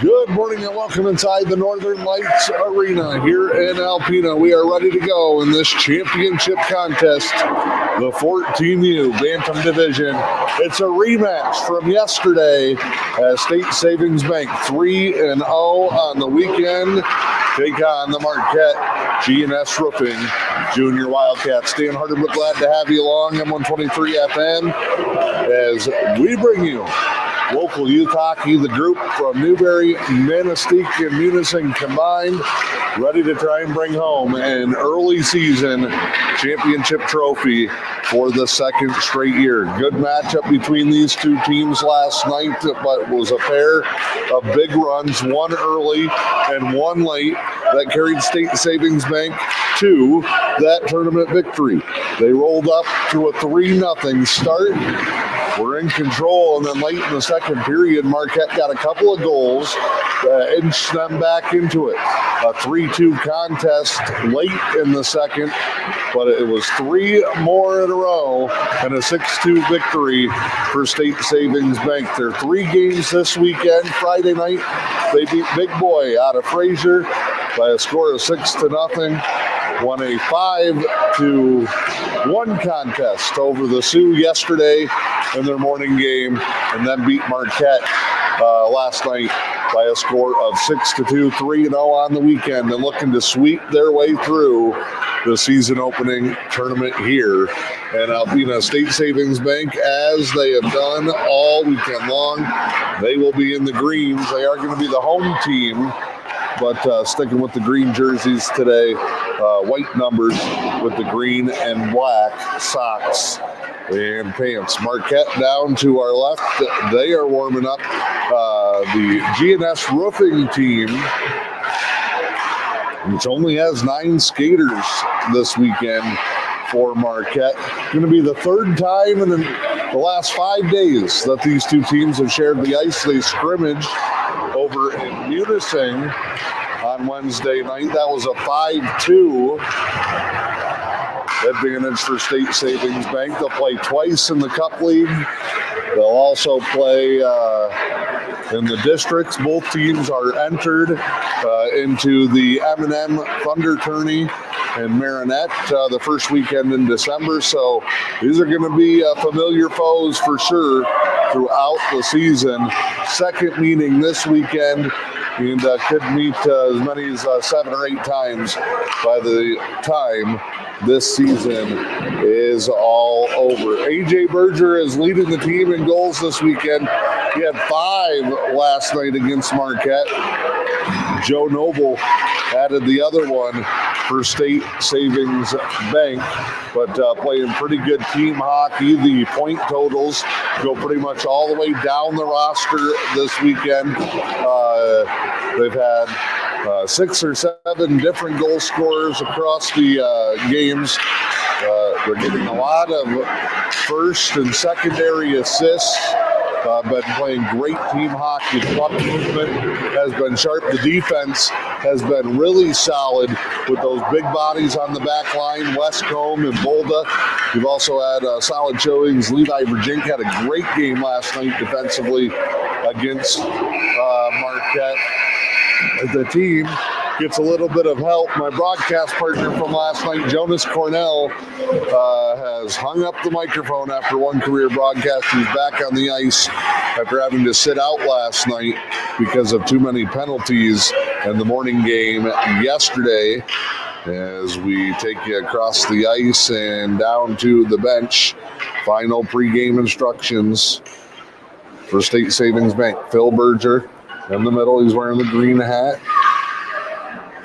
Good morning and welcome inside the Northern Lights Arena here in Alpena. We are ready to go in this championship contest, the 14U Bantam Division. It's a rematch from yesterday as State Savings Bank 3-0 on the weekend take on the Marquette G&S Roofing Junior Wildcats. Dan Harden, we're glad to have you along on 123 FM as we bring you local youth hockey, the group from Newberry, Manistique, and Munising combined, ready to try and bring home an early season championship trophy for the second straight year. Good matchup between these two teams last night, but was a pair of big runs, one early and one late, that carried State Savings Bank to that tournament victory. They rolled up to a 3-0 start. We're in control, and then late in the second period, Marquette got a couple of goals, inched them back into it. A 3-2 contest late in the second, but it was three more in a row and a 6-2 victory for State Savings Bank. There are 3 games this weekend. Friday night, they beat Big Boy out of Fraser by a score of 6-0. Won a 5-1 contest over the Sioux yesterday in their morning game, and then beat Marquette last night by a score of 6-2, 3-0 on the weekend, and looking to sweep their way through the season opening tournament here at Alpena. State Savings Bank, as they have done all weekend long, they will be in the greens. They are going to be the home team, but sticking with the green jerseys today, white numbers with the green and black socks and pants. Marquette down to our left, they are warming up. The G&S roofing team, which only has 9 skaters this weekend for Marquette. Going to be the third time in the last 5 days that these two teams have shared the ice. They scrimmaged over in Munising on Wednesday night. That was a 5-2 advantage for State Savings Bank. They'll play twice in the Cup League. They'll also play in the districts. Both teams are entered into the M&M Thunder Tourney in Marinette the first weekend in December. So these are going to be familiar foes for sure throughout the season. Second meeting this weekend, and could meet as many as 7 or 8 times by the time this season is all over. AJ Berger is leading the team in goals this weekend. He had 5 last night against Marquette. Joe Noble added the other one for State Savings Bank, but playing pretty good team hockey. The point totals go pretty much all the way down the roster this weekend. They've had 6 or 7 different goal scorers across the games. They're getting a lot of first and secondary assists. Been playing great team hockey. Puck movement has been sharp. The defense has been really solid with those big bodies on the back line, Westcomb and Bolda. We've also had solid showings. Levi Virgink had a great game last night defensively against Marquette. The team gets a little bit of help. My broadcast partner from last night, Jonas Cornell, has hung up the microphone after one career broadcast. He's back on the ice after having to sit out last night because of too many penalties in the morning game yesterday. As we take you across the ice and down to the bench, final pregame instructions for State Savings Bank. Phil Berger in the middle. He's wearing the green hat.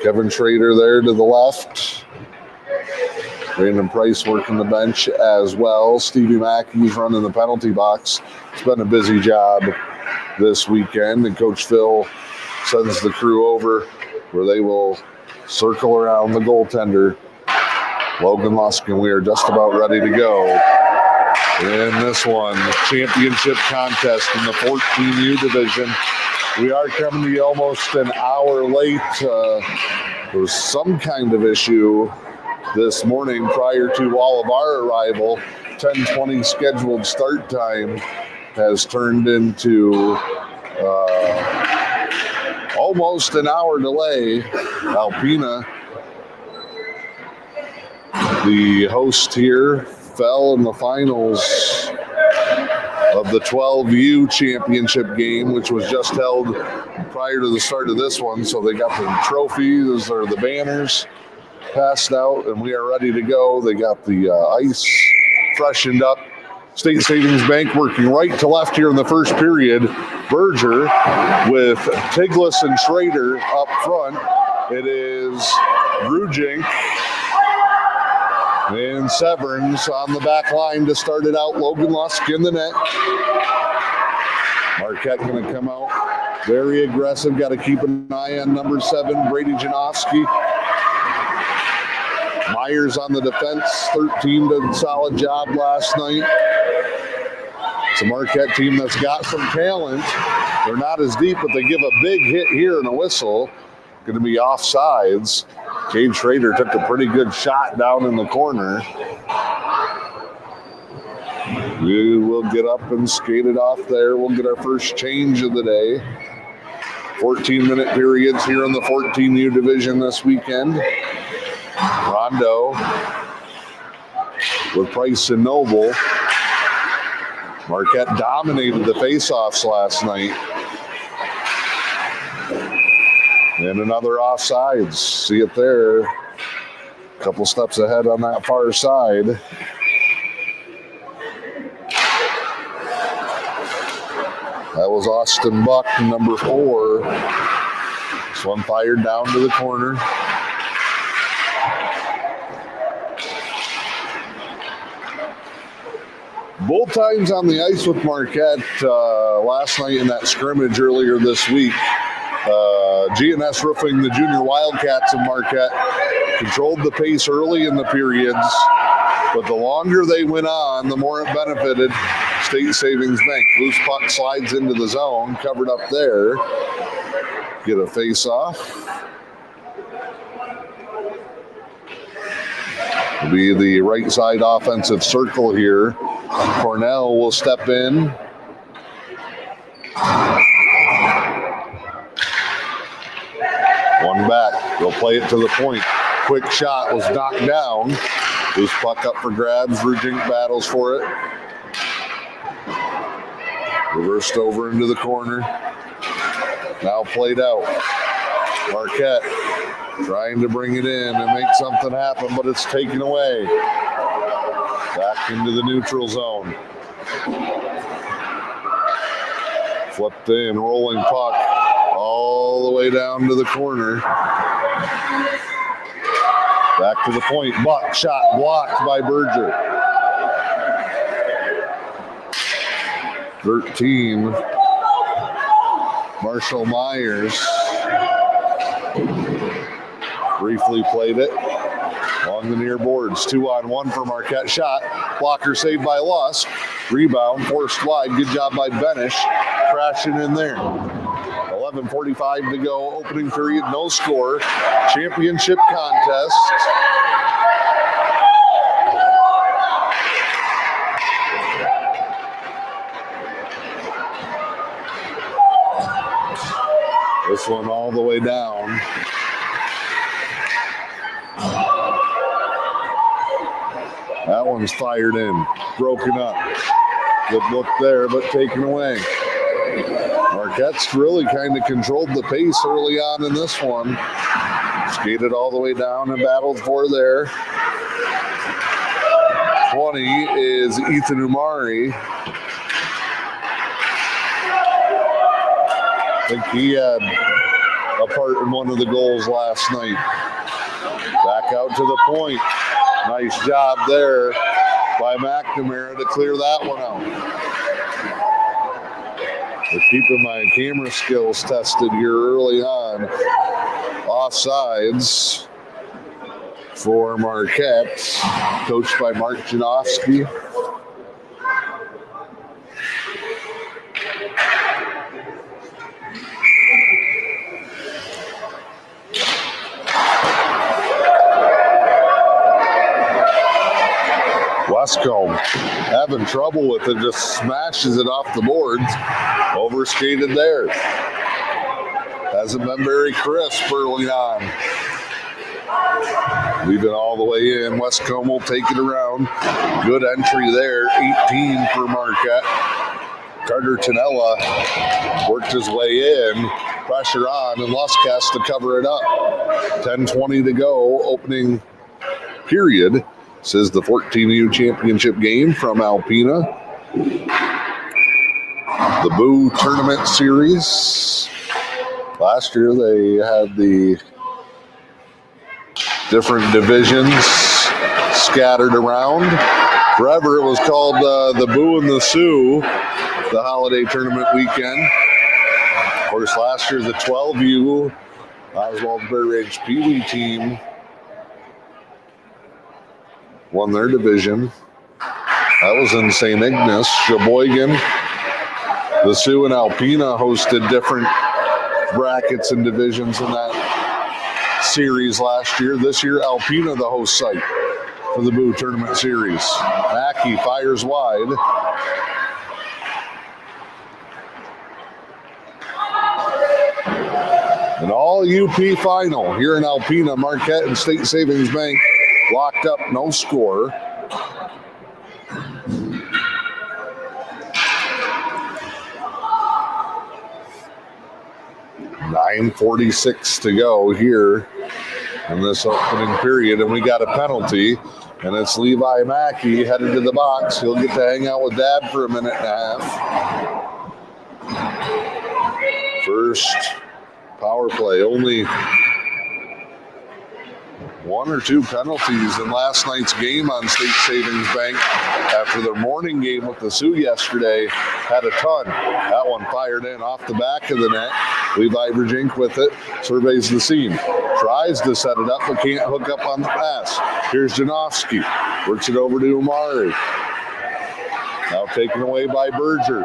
Kevin Schrader there to the left. Brandon Price working the bench as well. Stevie Mackey's running the penalty box. It's been a busy job this weekend, and Coach Phil sends the crew over where they will circle around the goaltender, Logan Lusk, and we are just about ready to go in this one, championship contest in the 14U division. We are coming to you almost an hour late. There was some kind of issue this morning prior to all of our arrival. 10:20 scheduled start time has turned into almost an hour delay. Alpena, the host here, fell in the finals of the 12U championship game, which was just held prior to the start of this one. So they got the trophies or the banners passed out, and we are ready to go. They got the ice freshened up. State Savings Bank working right to left here in the first period. Berger with Tiglis and Schrader up front. It is Rujink and Severns on the back line to start it out. Logan Lusk in the net. Marquette going to come out very aggressive. Got to keep an eye on number 7, Brady Janowski. Myers on the defense. 13 did a solid job last night. It's a Marquette team that's got some talent. They're not as deep, but they give a big hit here and a whistle. Going to be offsides. Cade Schrader took a pretty good shot down in the corner. We will get up and skate it off there. We'll get our first change of the day. 14-minute periods here in the 14U division this weekend. Rondo with Price and Noble. Marquette dominated the faceoffs last night. And another offsides. See it there. A couple steps ahead on that far side. That was Austin Buck, number 4. This one fired down to the corner. Both times on the ice with Marquette last night in that scrimmage earlier this week. G&S Roofing, the junior Wildcats of Marquette, controlled the pace early in the periods, but the longer they went on, the more it benefited State Savings Bank. Loose puck slides into the zone, covered up there. Get a face-off. It'll be the right side offensive circle here. Cornell will step in. One back. They'll play it to the point. Quick shot was knocked down. Loose puck up for grabs. Rujink battles for it. Reversed over into the corner. Now played out. Marquette trying to bring it in and make something happen, but it's taken away. Back into the neutral zone. Flipped in, rolling puck all the way down to the corner. Back to the point. Buck shot blocked by Berger. 13. Marshall Myers briefly played it along the near boards. 2-on-1 for Marquette. Shot. Blocker saved by Lusk. Rebound forced wide. Good job by Benish. Crashing in there. 11:45 to go. Opening period. No score. Championship contest. This one all the way down. That one's fired in, broken up. Good look there, but taken away. Marquette's really kind of controlled the pace early on in this one. Skated all the way down and battled for there. 20 is Ethan Umari. I think he had a part in one of the goals last night. Back out to the point. Nice job there by McNamara to clear that one out. We're keeping my camera skills tested here early on. Offsides for Marquette, coached by Mark Janowski. Westcombe having trouble with it, just smashes it off the boards. Overskated there. Hasn't been very crisp early on. Leaving all the way in. Westcombe will take it around. Good entry there. 18 for Marquette. Carter Tonella worked his way in. Pressure on, and Luskast to cover it up. 10:20 to go. Opening period. This is the 14U championship game from Alpena. The Boo Tournament Series. Last year they had the different divisions scattered around. Forever it was called the Boo and the Sioux, the holiday tournament weekend. Of course, last year the 12U Oswald-Bear Ridge Pee Wee team won their division. That was in St. Ignace. Sheboygan, the Sioux and Alpena hosted different brackets and divisions in that series last year. This year, Alpena the host site for the Boo Tournament Series. Mackey fires wide. An all UP final here in Alpena. Marquette and State Savings Bank locked up, no score. .46 to go here in this opening period, and we got a penalty, and it's Levi Mackey headed to the box. He'll get to hang out with Dad for a minute and a half. First power play. Only one or two penalties in last night's game on State Savings Bank after their morning game with the Sioux yesterday. Had a ton. That one fired in off the back of the net. Levi Virgink with it. Surveys the seam. Tries to set it up, but can't hook up on the pass. Here's Janowski. Works it over to Umari. Now taken away by Berger.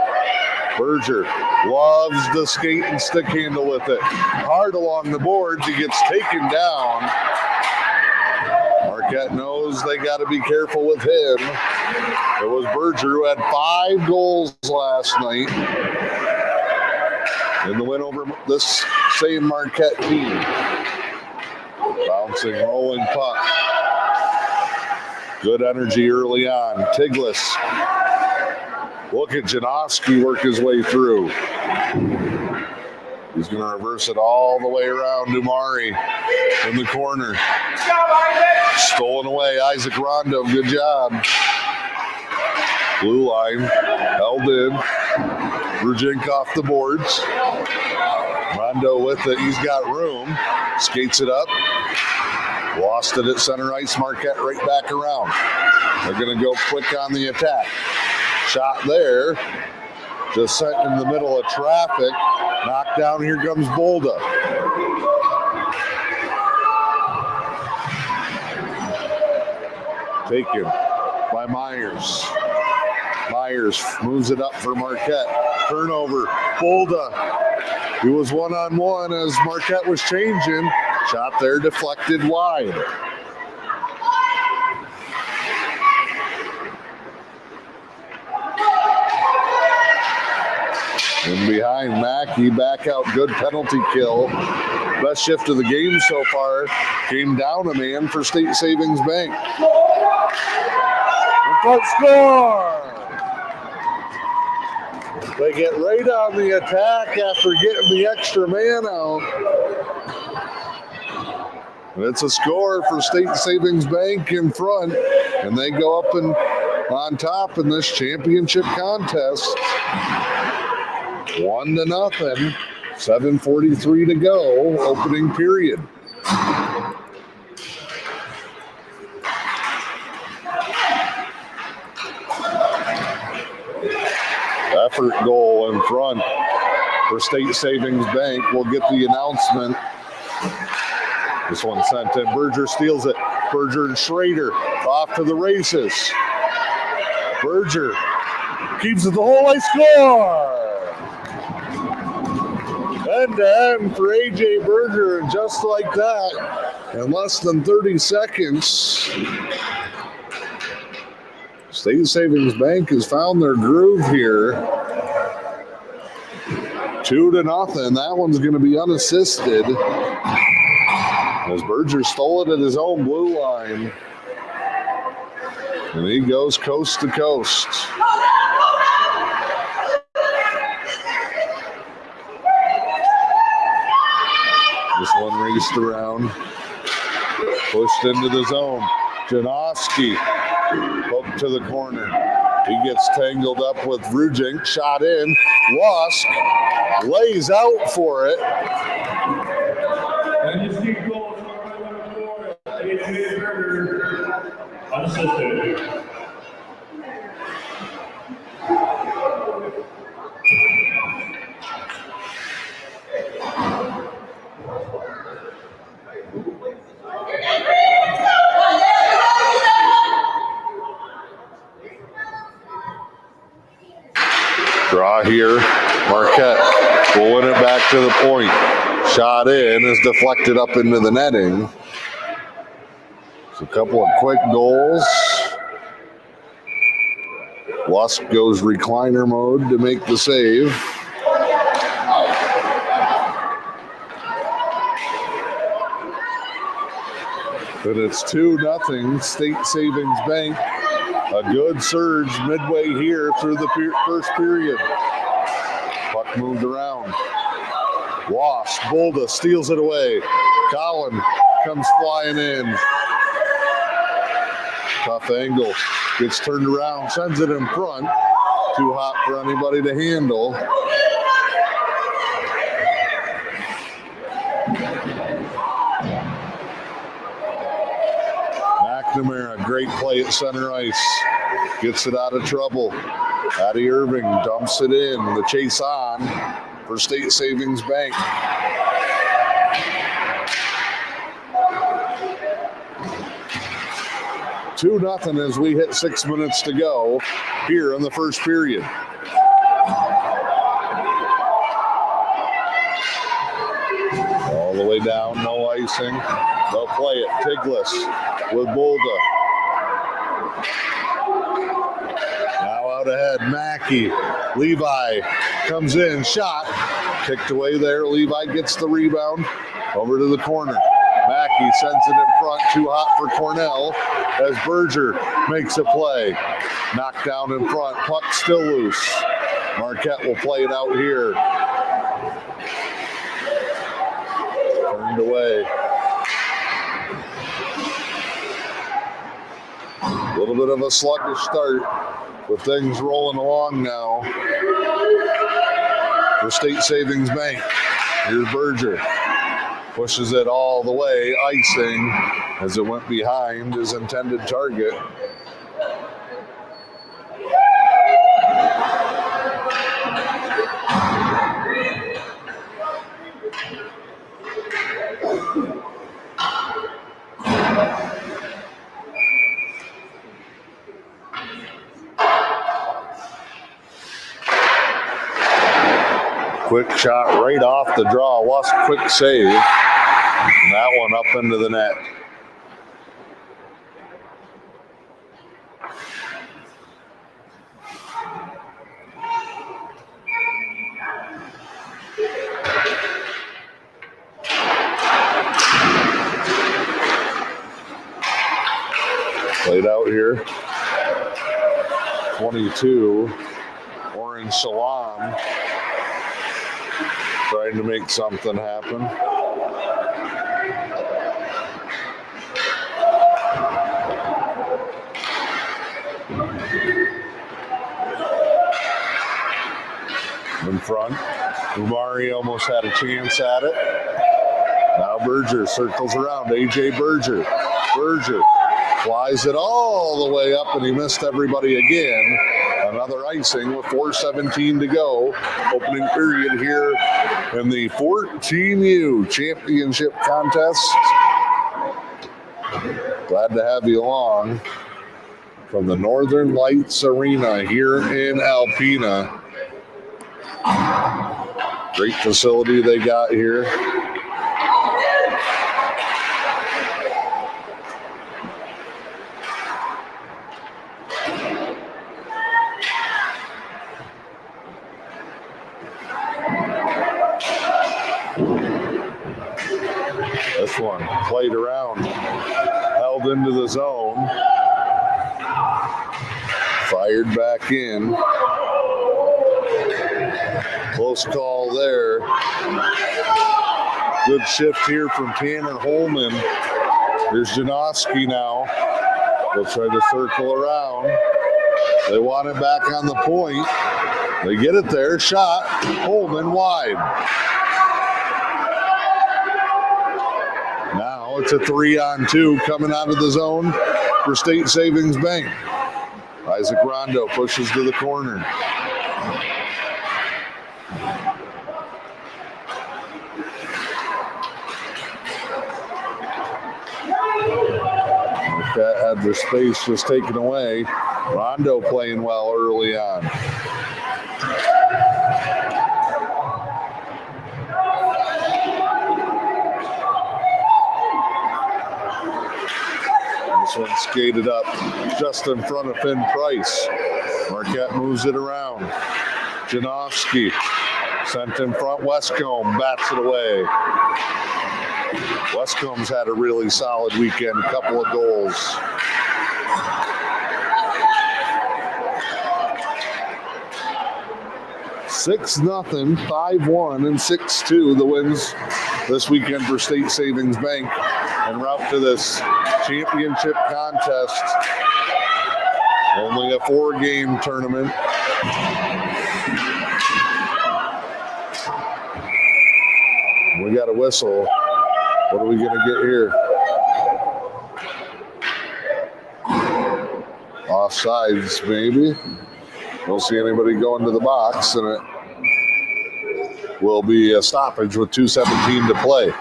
Berger loves the skate and stick handle with it. Hard along the boards. He gets taken down. Marquette knows they got to be careful with him. It was Berger who had 5 goals last night in the win over this same Marquette team. Bouncing, rolling puck. Good energy early on. Tiglis. Look at Janowski work his way through. He's going to reverse it all the way around. Numari in the corner. Stolen away. Isaac Rondo. Good job. Blue line. Held in. Virgink off the boards. Rondo with it. He's got room. Skates it up. Lost it at center ice. Marquette right back around. They're going to go quick on the attack. Shot there. Just set in the middle of traffic. Knocked down. Here comes Bolda. Taken by Myers. Myers moves it up for Marquette. Turnover. Bolda. He was one-on-one as Marquette was changing. Shot there deflected wide. In behind Mackey, back out, good penalty kill. Best shift of the game so far. Came down a man for State Savings Bank. Let's score! They get right on the attack after getting the extra man out. And it's a score for State Savings Bank in front, and they go up and on top in this championship contest. 1-0. 7:43 to go, opening period. Effort goal in front for State Savings Bank. We'll get the announcement. This one sent in. Berger steals it. Berger and Schrader off to the races. Berger keeps it the whole way. Score! End-to-end for A.J. Berger, and just like that, in less than 30 seconds, State Savings Bank has found their groove here. 2-0. That one's going to be unassisted as Berger stole it at his own blue line. And he goes coast to coast. This one raced around, pushed into the zone. Janowski hooked to the corner. He gets tangled up with Rujink, shot in. Wask lays out for it. Manistique goal, unassisted. Draw here. Marquette will win it back to the point. Shot in is deflected up into the netting. So a couple of quick goals. Lusk goes recliner mode to make the save. But it's 2-0 State Savings Bank. A good surge midway here through the first period. Puck moved around. Wasp, Bolda steals it away. Collin comes flying in. Tough angle. Gets turned around, sends it in front. Too hot for anybody to handle. McNamara, great play at center ice. Gets it out of trouble. Addie Irving dumps it in. The chase on for State Savings Bank. Two nothing as we hit 6 minutes to go here in the first period. All the way down, no icing. They'll play it. Tiglis with Bolda. Now out ahead, Mackey. Levi comes in, shot. Kicked away there. Levi gets the rebound. Over to the corner. Mackey sends it in front. Too hot for Cornell as Berger makes a play. Knocked down in front. Puck still loose. Marquette will play it out here. Turned away. A little bit of a sluggish start, with things rolling along now for State Savings Bank. Here's Berger. Pushes it all the way, icing as it went behind his intended target. Quick shot right off the draw. Lusk quick save. And that one up into the net. Played out here. 22. Orange Salam. Trying to make something happen. In front, Umari almost had a chance at it. Now Berger circles around. AJ Berger. Berger flies it all the way up, and he missed everybody again. Another icing with 4:17 to go. Opening period here in the 14U championship contest. Glad to have you along from the Northern Lights Arena here in Alpena. Great facility they got here. this one. Played around. Held into the zone. Fired back in. Close call there. Good shift here from Tanner Holman. Here's Janowski now. They'll try to circle around. They want it back on the point. They get it there. Shot. Holman wide. Now it's a 3-on-2 coming out of the zone for State Savings Bank. Isaac Rondo pushes to the corner. Marquette had their space just taken away. Rondo playing well early on. This one skated up just in front of Finn Price. Marquette moves it around. Janowski sent in front. Westcombe bats it away. Westcomb's had a really solid weekend, a couple of goals. Six nothing, 5-1, and 6-2 the wins this weekend for State Savings Bank en route to this championship contest. Only a 4-game tournament. We got a whistle. What are we going to get here? Offsides, maybe. Don't see anybody go into the box, and it will be a stoppage with 2:17 to play.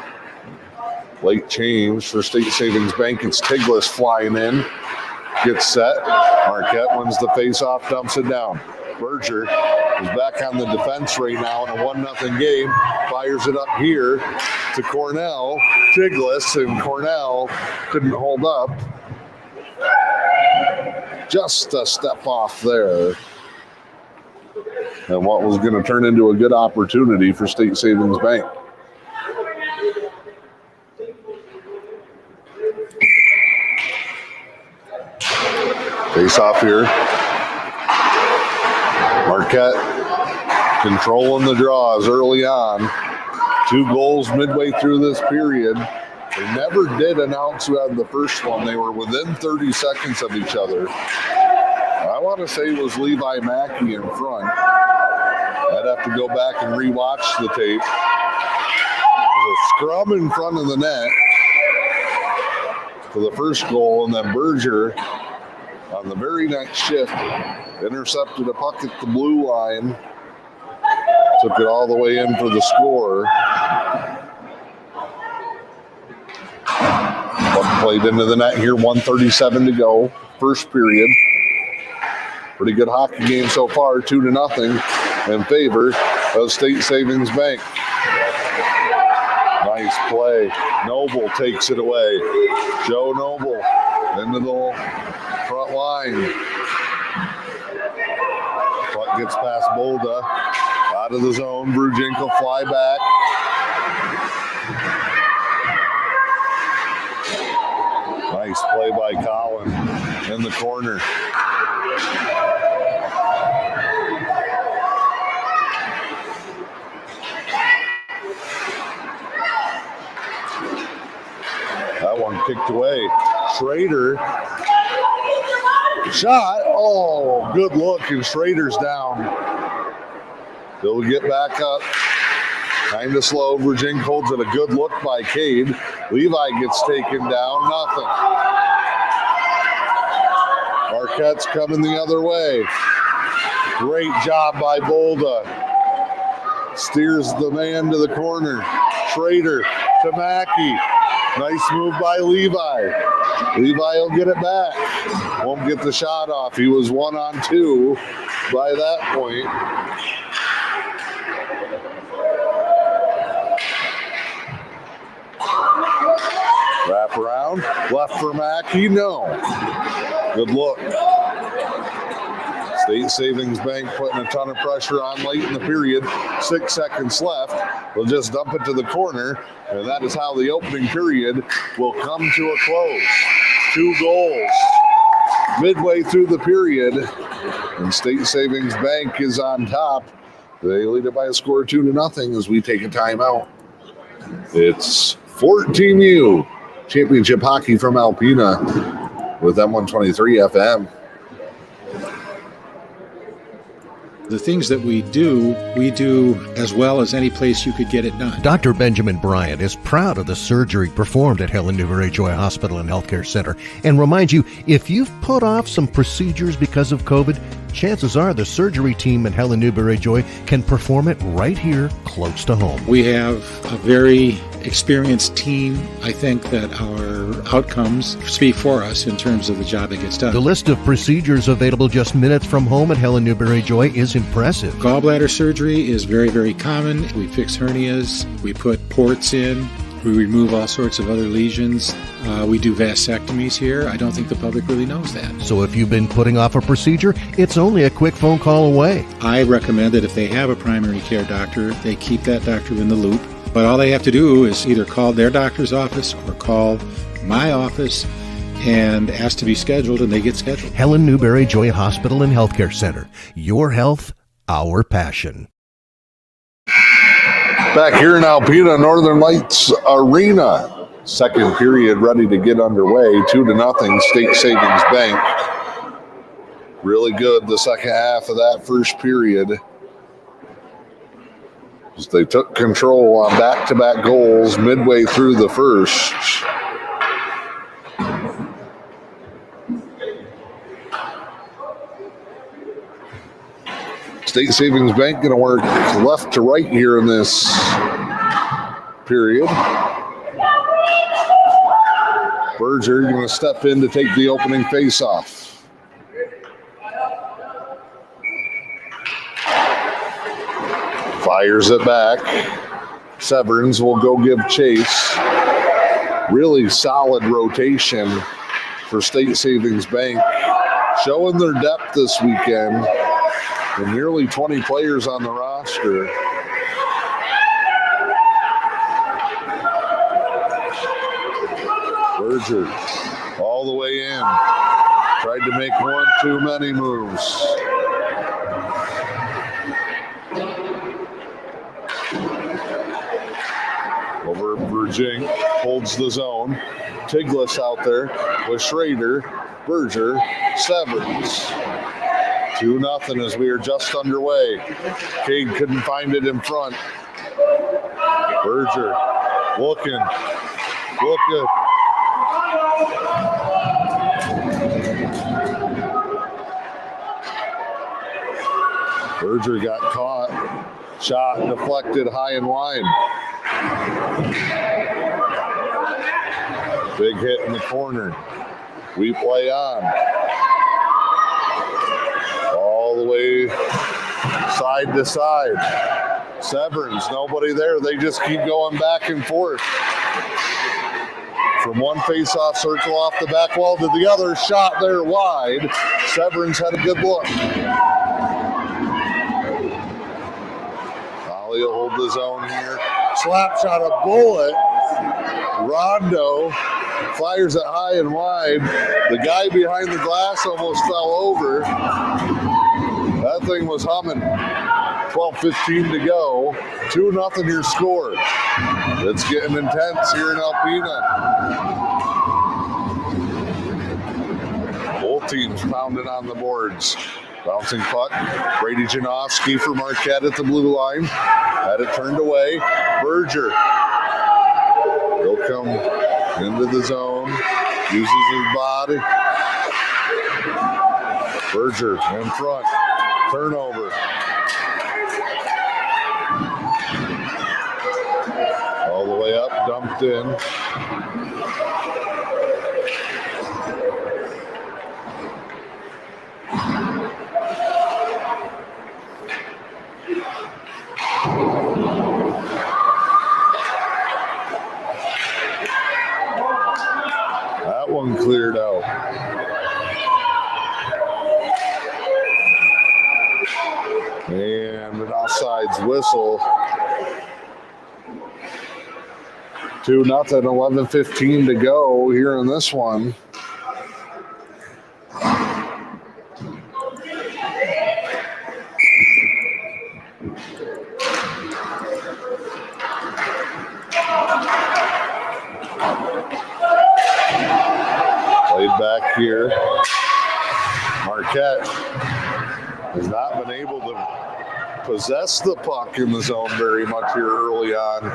Late change for State Savings Bank. It's Tiglis flying in. Gets set. Marquette wins the face-off, dumps it down. Berger is back on the defense right now in a 1-0 game. Fires it up here to Cornell. Tiglis, and Cornell couldn't hold up. Just a step off there. And what was going to turn into a good opportunity for State Savings Bank. Face off here. Marquette controlling the draws early on. 2 goals midway through this period. They never did announce who had the first one. They were within 30 seconds of each other. I want to say it was Levi Mackey in front. I'd have to go back and rewatch the tape. There's a scrum in front of the net for the first goal, and then Berger on the very next shift intercepted a puck at the blue line. Took it all the way in for the score. Puck played into the net here, 1:37 to go. First period. Pretty good hockey game so far, 2-0 in favor of State Savings Bank. Nice play. Noble takes it away. Joe Noble into the front line. Puck gets past Bolda. Out of the zone. Brujinko fly back. Nice play by Collin in the corner. That one kicked away. Schrader. Shot. Oh, good look. And Schrader's down. They'll get back up. Kind of slow. Virginia holds it. A good look by Cade. Levi gets taken down. Nothing. Marquette's coming the other way. Great job by Bolda. Steers the man to the corner. Schrader to Mackey. Nice move by Levi. Levi will get it back. Won't get the shot off. He was 1-on-2 by that point. Wrap around. Left for Mackey. No. Good look. State Savings Bank putting a ton of pressure on late in the period. 6 seconds left. They'll just dump it to the corner, and that is how the opening period will come to a close. 2 goals midway through the period, and State Savings Bank is on top. They lead it by a score of 2-0 as we take a timeout. It's 14U Championship Hockey from Alpena with M123 FM. The things that we do as well as any place you could get it done. Dr. Benjamin Bryant is proud of the surgery performed at Helen Newberry Joy Hospital and Healthcare Center and reminds you, if you've put off some procedures because of COVID, chances are the surgery team at Helen Newberry Joy can perform it right here close to home. We have a very experienced team. I think that our outcomes speak for us in terms of the job that gets done. The list of procedures available just minutes from home at Helen Newberry Joy is impressive. Gallbladder surgery is very, very common. We fix hernias. We put ports in. We remove all sorts of other lesions. We do vasectomies here. I don't think the public really knows that. So if you've been putting off a procedure, it's only a quick phone call away. I recommend that if they have a primary care doctor, they keep that doctor in the loop. But all they have to do is either call their doctor's office or call my office and ask to be scheduled, and they get scheduled. Helen Newberry Joy Hospital and Healthcare Center. Your health, our passion. Back here in Alpena, Northern Lights Arena. Second period ready to get underway. 2-0 State Savings Bank. Really good the second half of that first period. As they took control on back-to-back goals midway through the first. State Savings Bank going to work left to right here in this period. Berger going to step in to take the opening faceoff. Fires it back. Severns will go give chase. Really solid rotation for State Savings Bank. Showing their depth this weekend. With nearly 20 players on the roster. Berger all the way in. Tried to make one too many moves. Over Berging, holds the zone. Tiglis out there with Schrader, Berger, Severns. 2-0 as we are just underway. Cade couldn't find it in front. Berger looking. Berger got caught. Shot deflected high and wide. Big hit in the corner. We play on. All the way side to side. Severns, nobody there. They just keep going back and forth. From one face-off circle off the back wall to the other, shot there wide. Severns had a good look. Ollie will hold the zone here. Slap shot, a bullet. Rondo fires it high and wide. The guy behind the glass almost fell over. That thing was humming. 12:15 to go. 2-0 your score. It's getting intense here in Alpena. Both teams pounding on the boards. Bouncing puck. Brady Janowski for Marquette at the blue line. Had it turned away. Berger. He'll come into the zone. Uses his body. Berger in front. Turnover. All the way up, dumped in. That one cleared out. offsides whistle. 2-0, 11:15 to go here in this one. Played back here. Marquette has not been able to possess the puck in the zone very much here early on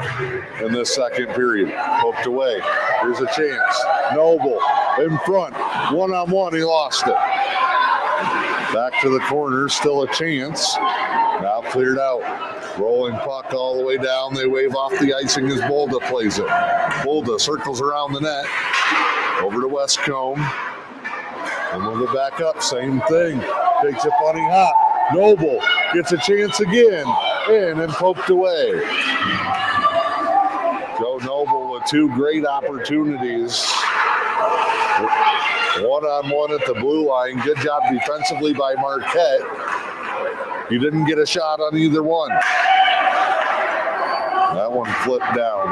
in this second period. Poked away. Here's a chance. Noble in front. One-on-one. He lost it. Back to the corner. Still a chance. Now cleared out. Rolling puck all the way down. They wave off the icing as Bolda plays it. Bolda circles around the net. Over to Westcomb. And with the back up, same thing. Takes a funny hop. Noble gets a chance again. In and poked away. Joe Noble with 2 great opportunities. One-on-one at the blue line. Good job defensively by Marquette. He didn't get a shot on either one. That one flipped down.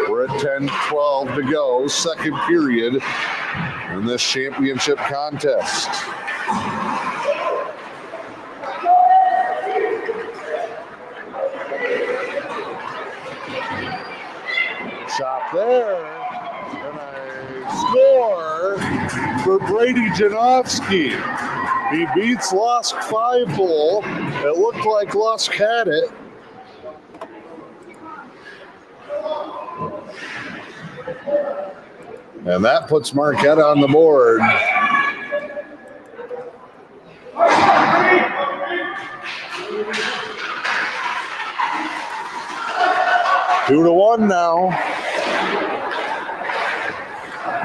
We're at 10-12 to go, second period in this championship contest. Shot there, and a score for Brady Janowski. He beats Lusk 5-0. It looked like Lusk had it. And that puts Marquette on the board. Two to one now.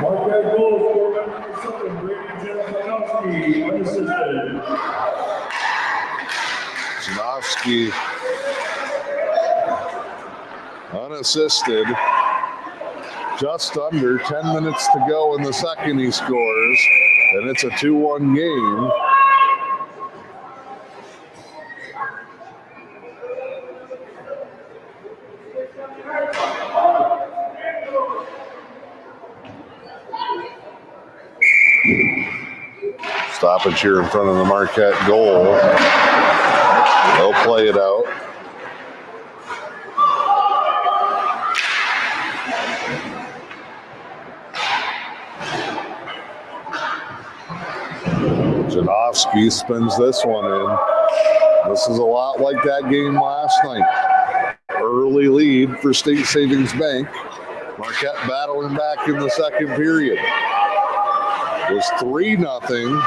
Marquette goal for number 7, Brady Janowski, unassisted. Janowski unassisted. Just under 10 minutes to go in the second he scores, and it's a 2-1 game. Stoppage here in front of the Marquette goal. They'll play it out. Janowski spins this one in. This is a lot like that game last night. Early lead for State Savings Bank. Marquette battling back in the second period. It was 3-0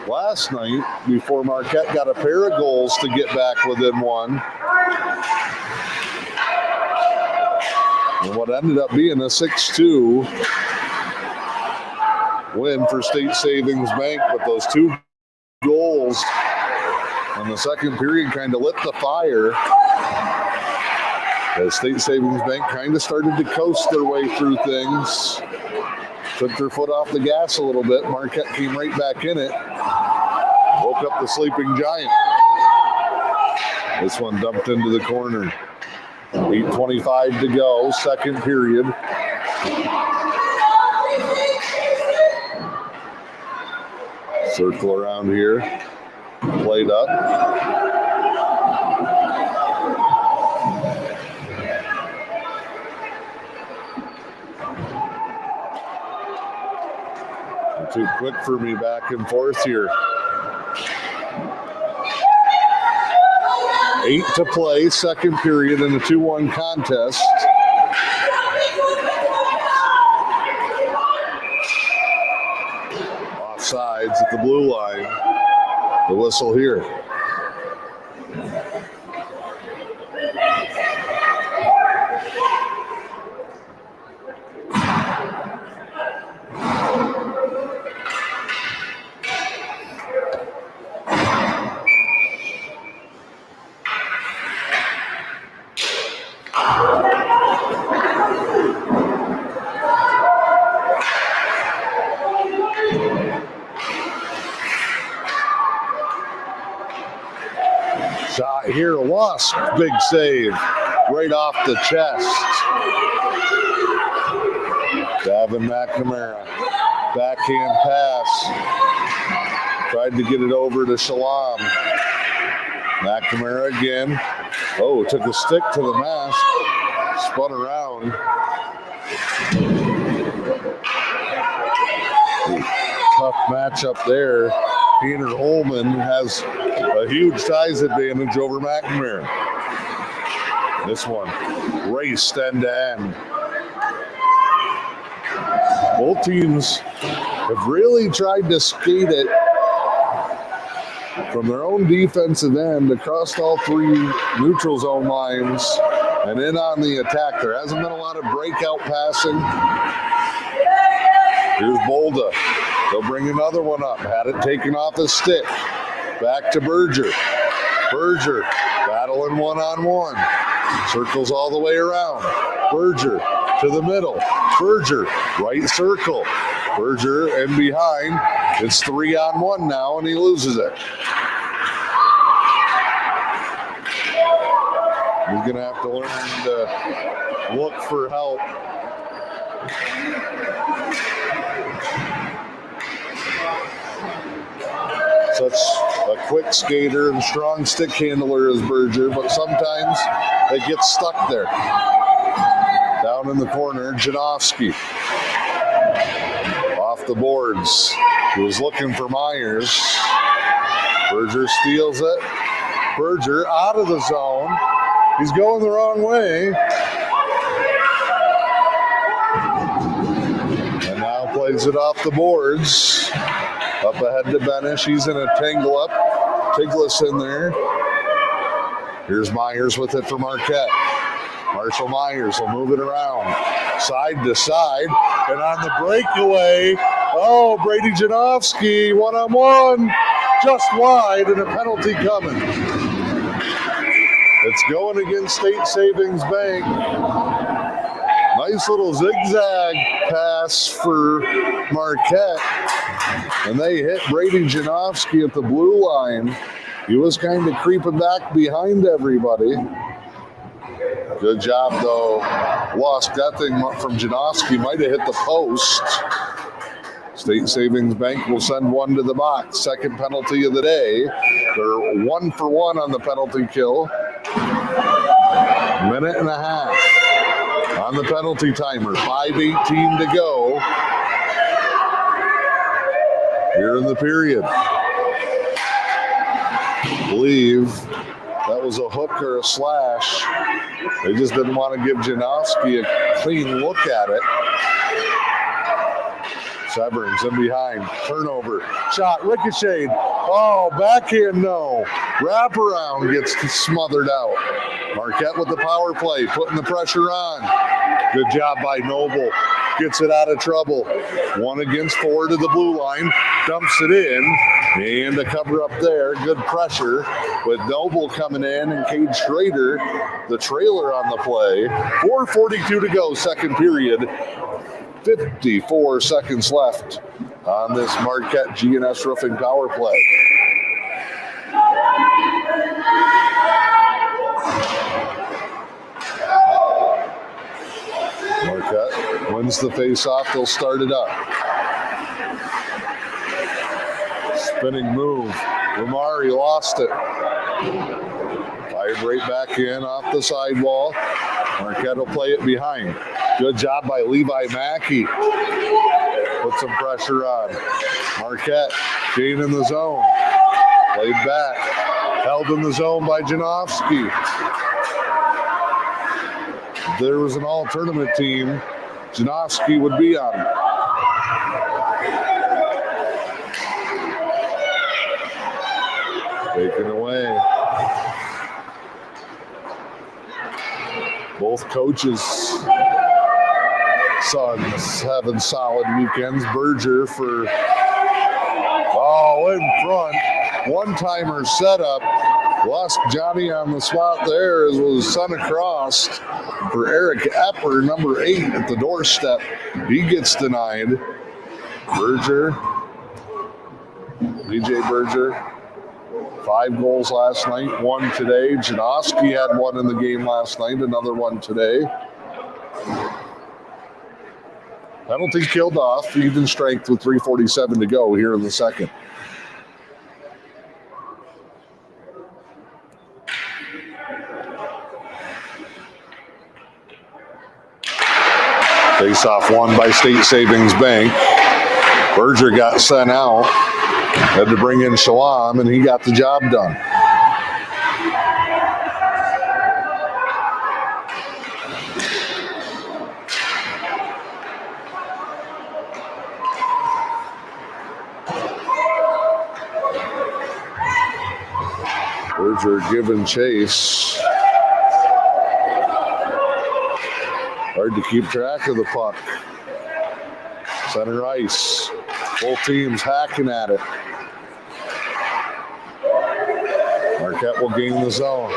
last night before Marquette got a pair of goals to get back within one. And what ended up being a 6-2 win for State Savings Bank, but those 2 goals in the second period kind of lit the fire as State Savings Bank kind of started to coast their way through things. Took their foot off the gas a little bit. Marquette came right back in it. Woke up the sleeping giant. This one dumped into the corner. 8:25 to go, second period. Circle around here. Played up. Too quick for me back and forth here. 8 to play, second period in a 2-1 contest. Offsides at the blue line. The whistle here. Shot here, Lusk, big save, right off the chest. Davin McNamara, backhand pass. Tried to get it over to Shalom. McNamara again. Oh, took a stick to the mask. Spun around. Tough matchup there. Peter Holman has a huge size advantage over McNamara. This one raced end to end. Both teams have really tried to skate it from their own defensive end across all three neutral zone lines and in on the attack. There hasn't been a lot of breakout passing. Here's Bolda. They'll bring another one up. Had it taken off his stick. Back to Berger. Berger battling one-on-one. Circles all the way around. Berger to the middle. Berger, right circle. Berger in behind. It's 3-on-1 now, and he loses it. He's going to have to learn to look for help. Such a quick skater and strong stick handler as Berger, but sometimes it gets stuck there. Down in the corner, Janowski. Off the boards. He was looking for Myers. Berger steals it. Berger out of the zone. He's going the wrong way. And now plays it off the boards. Up ahead to Benish. He's in a tangle up. Tiglis in there. Here's Myers with it for Marquette. Marshall Myers will move it around. Side to side. And on the breakaway, oh, Brady Janowski, one-on-one. Just wide and a penalty coming. It's going against State Savings Bank. Nice little zigzag pass for Marquette. And they hit Brady Janowski at the blue line. He was kind of creeping back behind everybody. Good job, though. Lusk. That thing from Janowski might have hit the post. State Savings Bank will send one to the box. Second penalty of the day. They're 1 for 1 on the penalty kill. Minute and a half on the penalty timer. 5:18 to go here in the period. I believe that was a hook or a slash. They just didn't want to give Janowski a clean look at it. Severns in behind. Turnover. Shot ricocheted. Oh, backhand no. Wraparound gets smothered out. Marquette with the power play, putting the pressure on. Good job by Noble. Gets it out of trouble. 1 against 4 to the blue line. Dumps it in. And a cover up there. Good pressure with Noble coming in and Cade Schrader, the trailer on the play. 4:42 to go, second period. 54 seconds left on this Marquette G&S roofing power play. Marquette wins the face-off. They'll start it up. Spinning move. Romari lost it. Fired right back in off the sidewall. Marquette will play it behind. Good job by Levi Mackey. Put some pressure on. Marquette, Jane in the zone. Played back. Held in the zone by Janowski. If there was an all-tournament team, Janowski would be on it. Taken away. Both coaches' sons having solid weekends. Berger for, in front. One-timer setup. Lost Johnny on the spot there as was sent across for Eric Epper, number 8 at the doorstep. He gets denied. Berger, DJ Berger 5 goals last night, 1 today. Janoski had 1 in the game last night, another 1 today. Penalty killed off, even strength with 3:47 to go here in the second. Face-off won by State Savings Bank. Berger got sent out. Had to bring in Shalom, and he got the job done. Berger giving chase. Hard to keep track of the puck. Center ice. Both teams hacking at it. Marquette will gain the zone.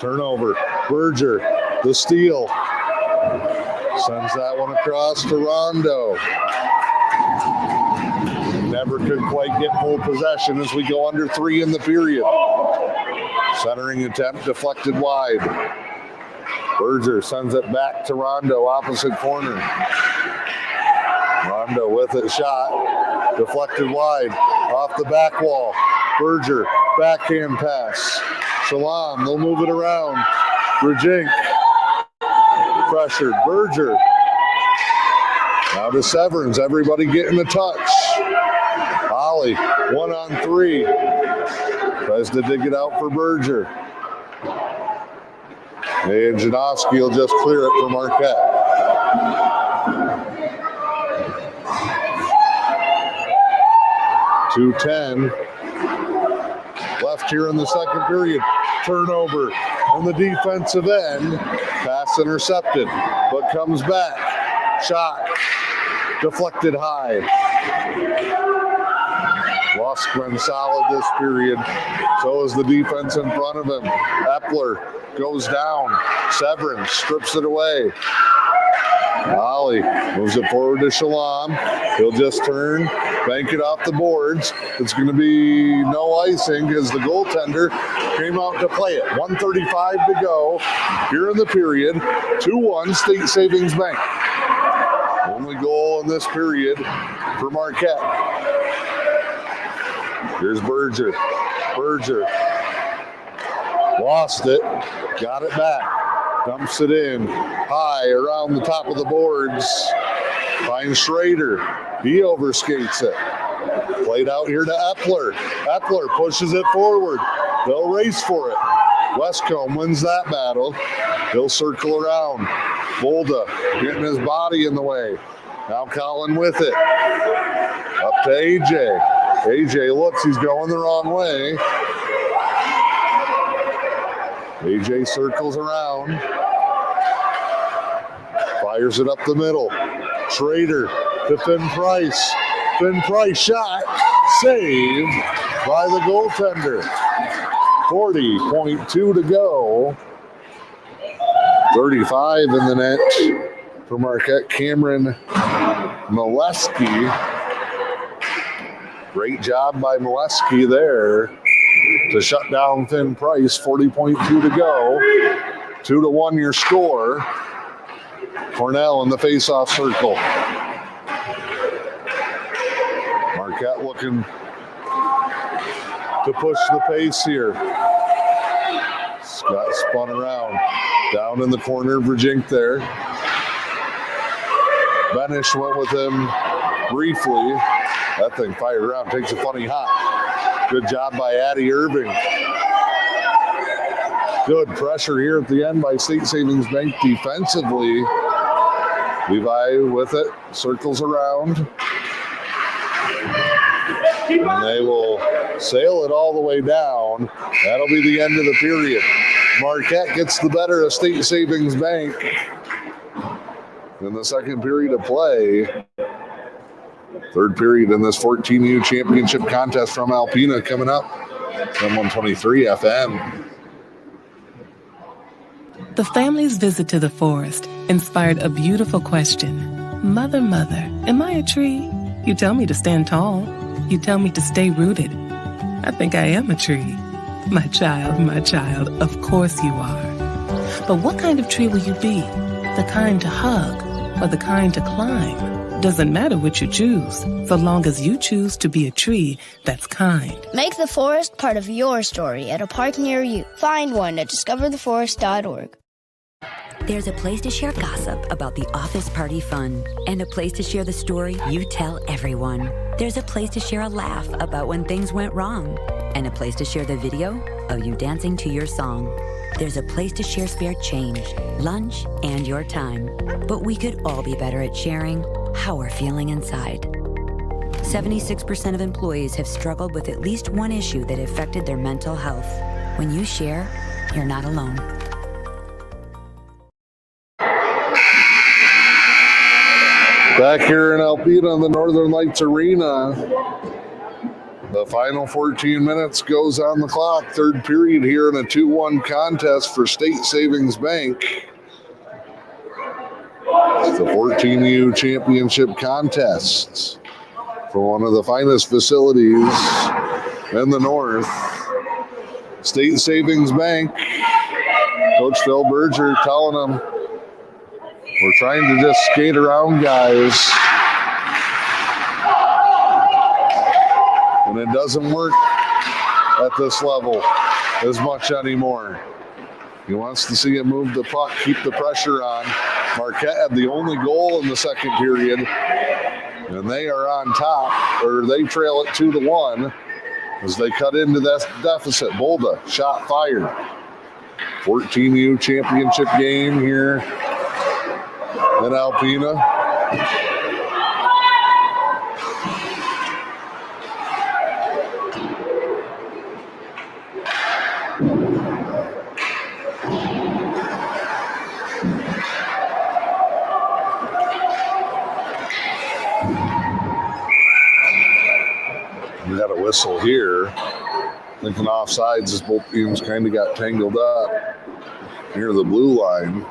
Turnover. Berger, the steal. Sends that one across to Rondo. Never could quite get full possession as we go under 3 in the period. Centering attempt deflected wide. Berger sends it back to Rondo, opposite corner. Rondo with it, shot. Deflected wide, off the back wall. Berger, backhand pass. Shalom, they'll move it around. Brajink, pressured. Berger. Now to Severns, everybody getting a touch. Ollie, 1-on-3. Tries to dig it out for Berger. And Janoski will just clear it for Marquette. .210 left here in the second period. Turnover on the defensive end. Pass intercepted, but comes back. Shot deflected high. Loskman solid this period. So is the defense in front of him. Epler goes down. Severance strips it away. Ollie moves it forward to Shalom. He'll just turn, bank it off the boards. It's going to be no icing because the goaltender came out to play it. 1:35 to go here in the period. 2-1 State Savings Bank. Only goal in this period for Marquette. Here's Berger. Berger lost it, got it back, dumps it in high around the top of the boards. Finds Schrader. He overskates it. Played out here to Epler. Epler pushes it forward. They'll race for it. Westcombe wins that battle. He'll circle around. Bolda getting his body in the way. Now Colin with it. Up to AJ. AJ looks, he's going the wrong way. AJ circles around. Fires it up the middle. Schrader to Finn Price. Finn Price shot. Saved by the goaltender. 40.2 to go. 35 in the net for Marquette. Cameron Molesky. Great job by Molesky there to shut down Finn Price. 40.2 to go. 2-1 your score. Cornell in the face-off circle. Marquette looking to push the pace here. Scott spun around. Down in the corner, Virgink there. Benish went with him briefly. That thing fired around, takes a funny hop. Good job by Addie Irving. Good pressure here at the end by State Savings Bank defensively. Levi with it, circles around. And they will sail it all the way down. That'll be the end of the period. Marquette gets the better of State Savings Bank in the second period of play. Third period in this 14U championship contest from Alpena coming up on 123 FM. The family's visit to the forest inspired a beautiful question. Mother, mother, am I a tree? You tell me to stand tall. You tell me to stay rooted. I think I am a tree. My child, of course you are. But what kind of tree will you be? The kind to hug or the kind to climb? Doesn't matter what you choose, so long as you choose to be a tree that's kind. Make the forest part of your story at a park near you. Find one at discovertheforest.org. There's a place to share gossip about the office party fun, and a place to share the story you tell everyone. There's a place to share a laugh about when things went wrong, and a place to share the video of you dancing to your song. There's a place to share spare change, lunch, and your time. But we could all be better at sharing how we're feeling inside. 76% of employees have struggled with at least one issue that affected their mental health. When you share, you're not alone. Back here in Alpena in the Northern Lights Arena, the final 14 minutes goes on the clock. Third period here in a 2-1 contest for State Savings Bank. It's the 14U Championship contest for one of the finest facilities in the North. State Savings Bank, Coach Phil Berger telling them, we're trying to just skate around guys. And it doesn't work at this level as much anymore. He wants to see it move the puck, keep the pressure on. Marquette had the only goal in the second period, and they are on top, or they trail it 2-1 as they cut into that deficit. Bolda, shot fired. 14U championship game here in Alpena. We got a whistle here. Thinking offsides as both teams kind of got tangled up near the blue line.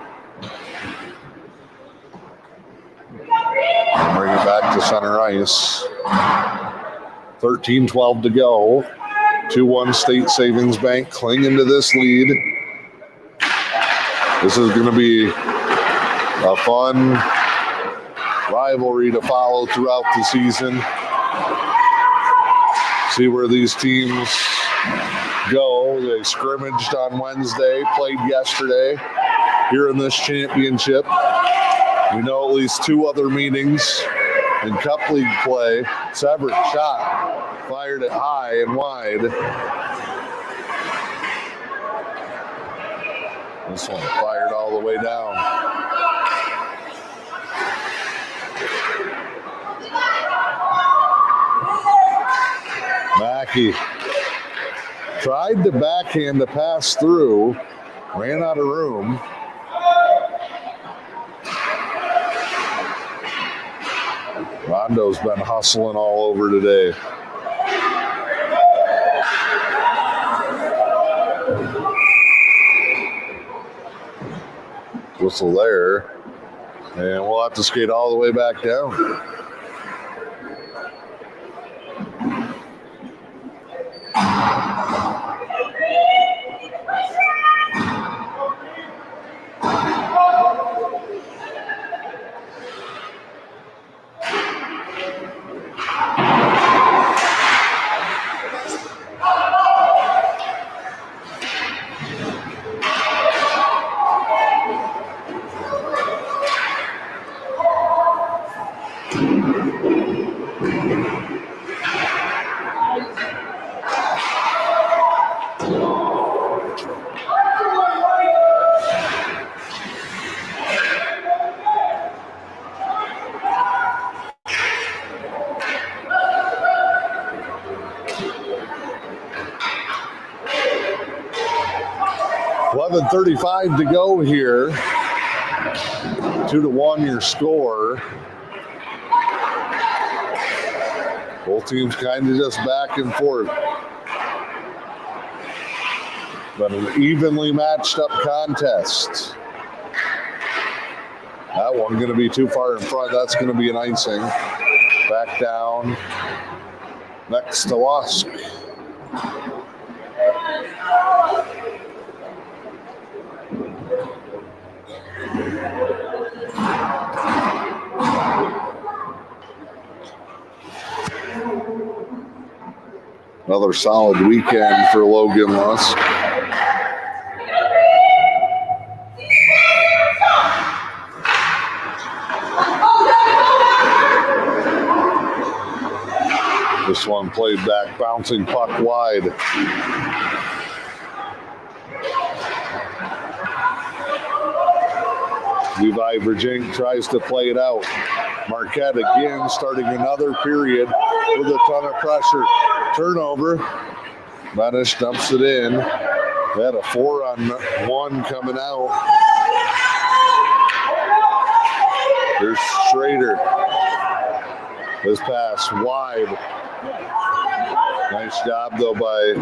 Bring it back to center ice. 13-12 to go. 2-1 State Savings Bank clinging to this lead. This is going to be a fun rivalry to follow throughout the season. See where these teams go. They scrimmaged on Wednesday, played yesterday here in this championship. We know at least 2 other meetings in Cup League play. Severed shot, fired it high and wide. This one fired all the way down. Mackey tried to backhand to pass through, ran out of room. Rondo's been hustling all over today. Whistle there. And we'll have to skate all the way back down. .35 to go here. 2-1 your score. Both teams kind of just back and forth. But an evenly matched up contest. That one going to be too far in front. That's going to be an icing. Back down. next to Lusk. Another solid weekend for Logan Lusk. This one played back, bouncing puck wide. Levi Virginia tries to play it out. Marquette again starting another period with a ton of pressure. Turnover. Manish dumps it in. They had a 4-on-1 coming out. Here's Schrader. This pass wide. Nice job, though, by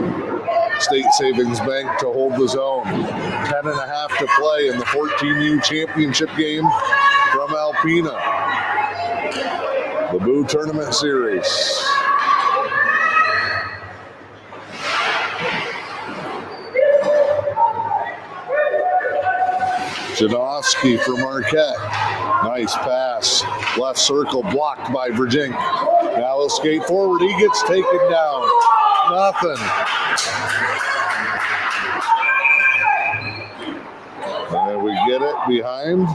State Savings Bank to hold the zone. 10.5 to play in the 14U championship game from Alpena. The Boo Tournament Series. Janowski for Marquette. Nice pass. Left circle blocked by Virginia. Now he'll skate forward. He gets taken down. Nothing. And we get it behind.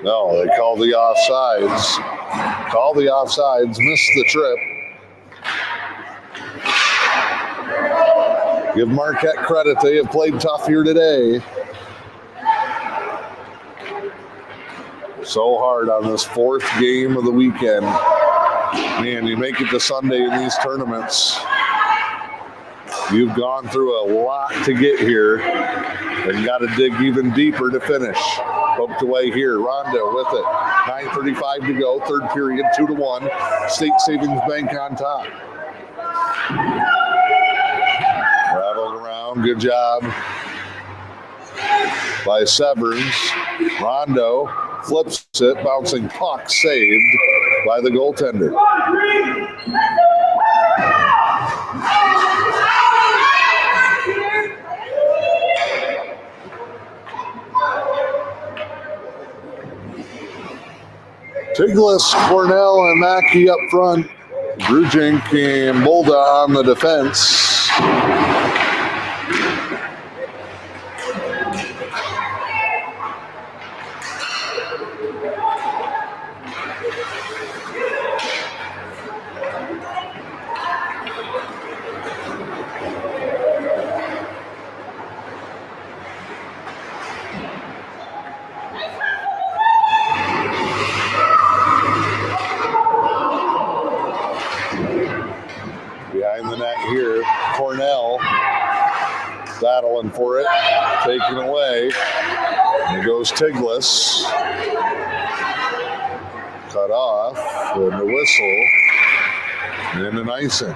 No, they call the offsides. Call the offsides. Missed the trip. Give Marquette credit. They have played tough here today. So hard on this fourth game of the weekend. Man, you make it to Sunday in these tournaments. You've gone through a lot to get here and got to dig even deeper to finish. Poked away here. Rondo with it. 9:35 to go. Third period, 2-1. State Savings Bank on top. Rattled around. Good job by Severns. Rondo flips it. Bouncing puck saved by the goaltender. Tiglis, Cornell, and Mackey up front. Grujink and Bolda on the defense. Here, Cornell battling for it, taken away. There goes Tiglis. Cut off, and the whistle, and an icing.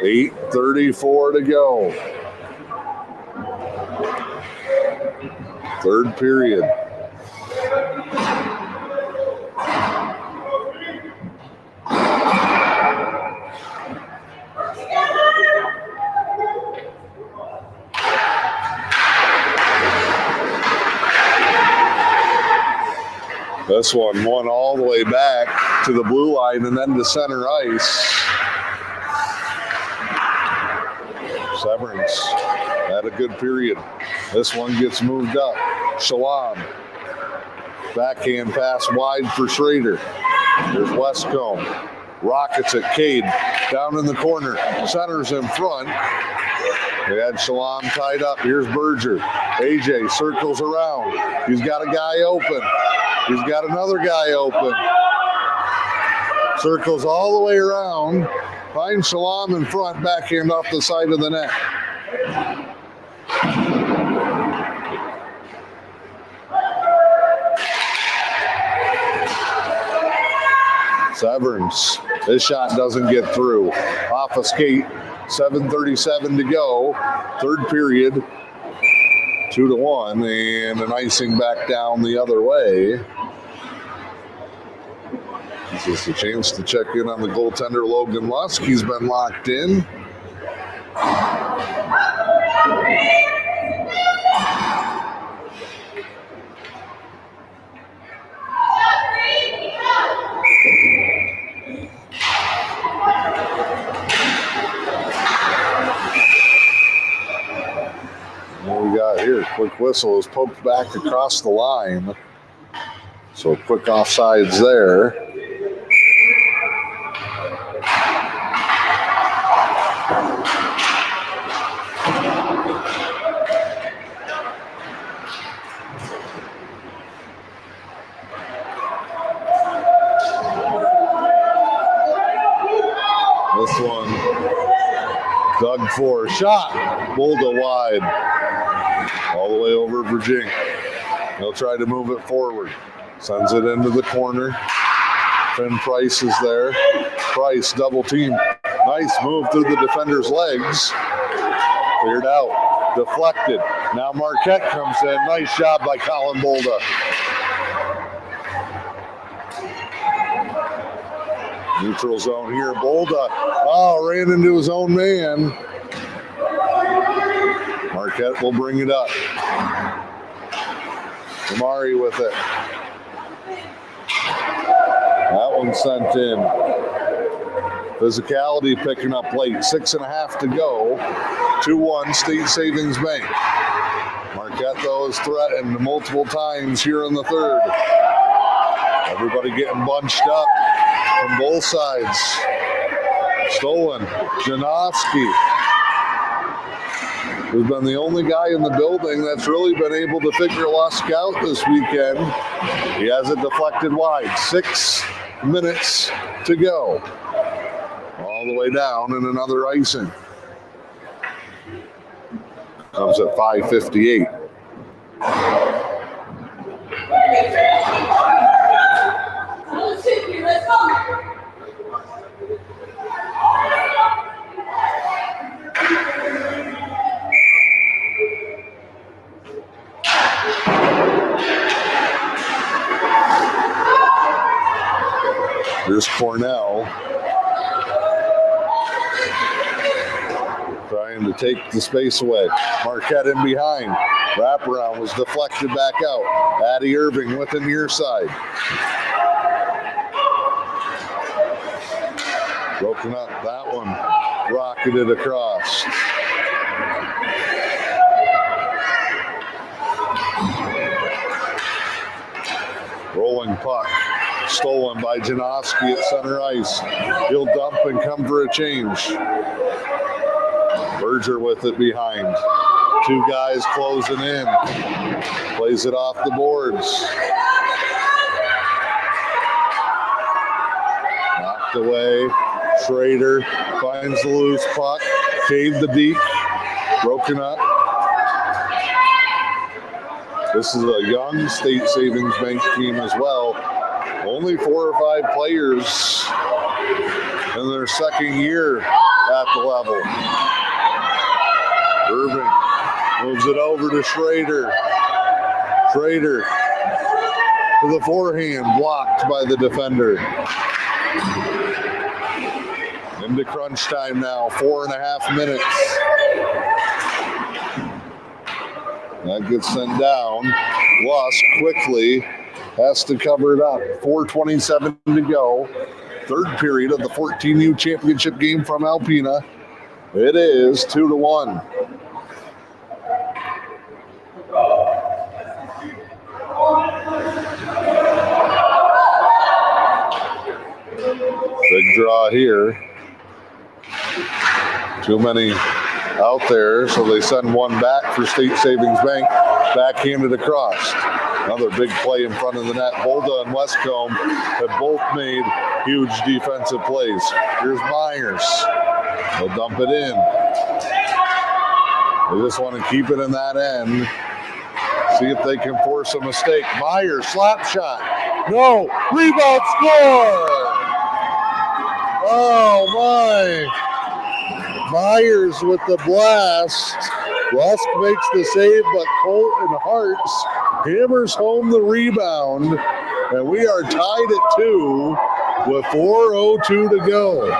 8:34 to go. Third period. This one won all the way back to the blue line and then to center ice. Severance had a good period. This one gets moved up. Shalom. Backhand pass wide for Schrader. There's Westcomb. Rockets at Cade. Down in the corner. Centers in front. They had Shalom tied up. Here's Berger. AJ circles around. He's got a guy open. He's got another guy open. Circles all the way around. Finds Shalom in front. Backhand off the side of the net. Severns. This shot doesn't get through. Off a skate 7:37 to go. Third period. 2-1, and an icing back down the other way. This is a chance to check in on the goaltender, Logan Lusk. He's been locked in. What we got here? Quick whistle is poked back across the line. So quick offsides there. This one dug for shot. Bulda wide. All the way over Virginia. He'll try to move it forward. Sends it into the corner. Finn Price is there. Price double team. Nice move through the defender's legs. Cleared out. Deflected. Now Marquette comes in. Nice job by Colin Bulda. Neutral zone here. Bulda. Oh, ran into his own man. Marquette will bring it up. Amari with it. That one sent in. Physicality picking up late. 6.5 to go. 2-1 State Savings Bank. Marquette, though, is threatened multiple times here in the third. Everybody getting bunched up from both sides. Stolen. Janowski, who's been the only guy in the building that's really been able to figure Lusk out this weekend. He has it deflected wide. 6 minutes to go. All the way down and another icing. Comes at 5:58. Here's Cornell trying to take the space away. Marquette in behind. Wraparound was deflected back out. Addie Irving with the near side. Broken up. That one rocketed across. Rolling puck. Stolen by Janowski at center ice. He'll dump and come for a change. Berger with it behind. 2 guys closing in. Plays it off the boards. Knocked away. Schrader finds the loose puck. Caved the deep. Broken up. This is a young State Savings Bank team as well. Only 4 or 5 players in their second year at the level. Irving moves it over to Schrader. Schrader to the forehand, blocked by the defender. Into crunch time now, 4.5 minutes. That gets sent down. Lusk quickly has to cover it up. 4:27 to go. Third period of the 14U championship game from Alpena. It is 2-1. Big draw here. Too many out there, so they send one back for State Savings Bank. Backhanded across. Another big play in front of the net. Bulda and Westcomb have both made huge defensive plays. Here's Myers. They'll dump it in. They just want to keep it in that end. See if they can force a mistake. Myers, slap shot. No, rebound, score! Oh my! Myers with the blast. Lusk makes the save, but Colton Hartz hammers home the rebound. And we are tied at 2 with 4:02 to go.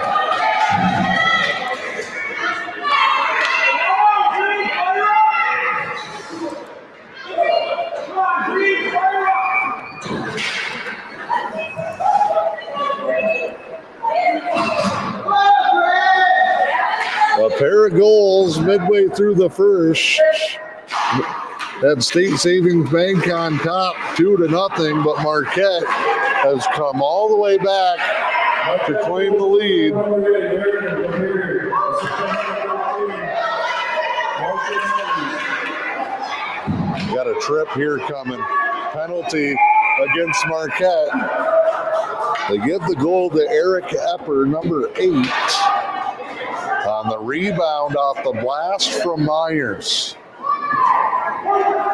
A pair of goals midway through the first. Had State Savings Bank on top 2-0, but Marquette has come all the way back to claim the lead. Got a trip here coming. Penalty against Marquette. They give the goal to Eric Epper, number 8. On the rebound off the blast from Myers.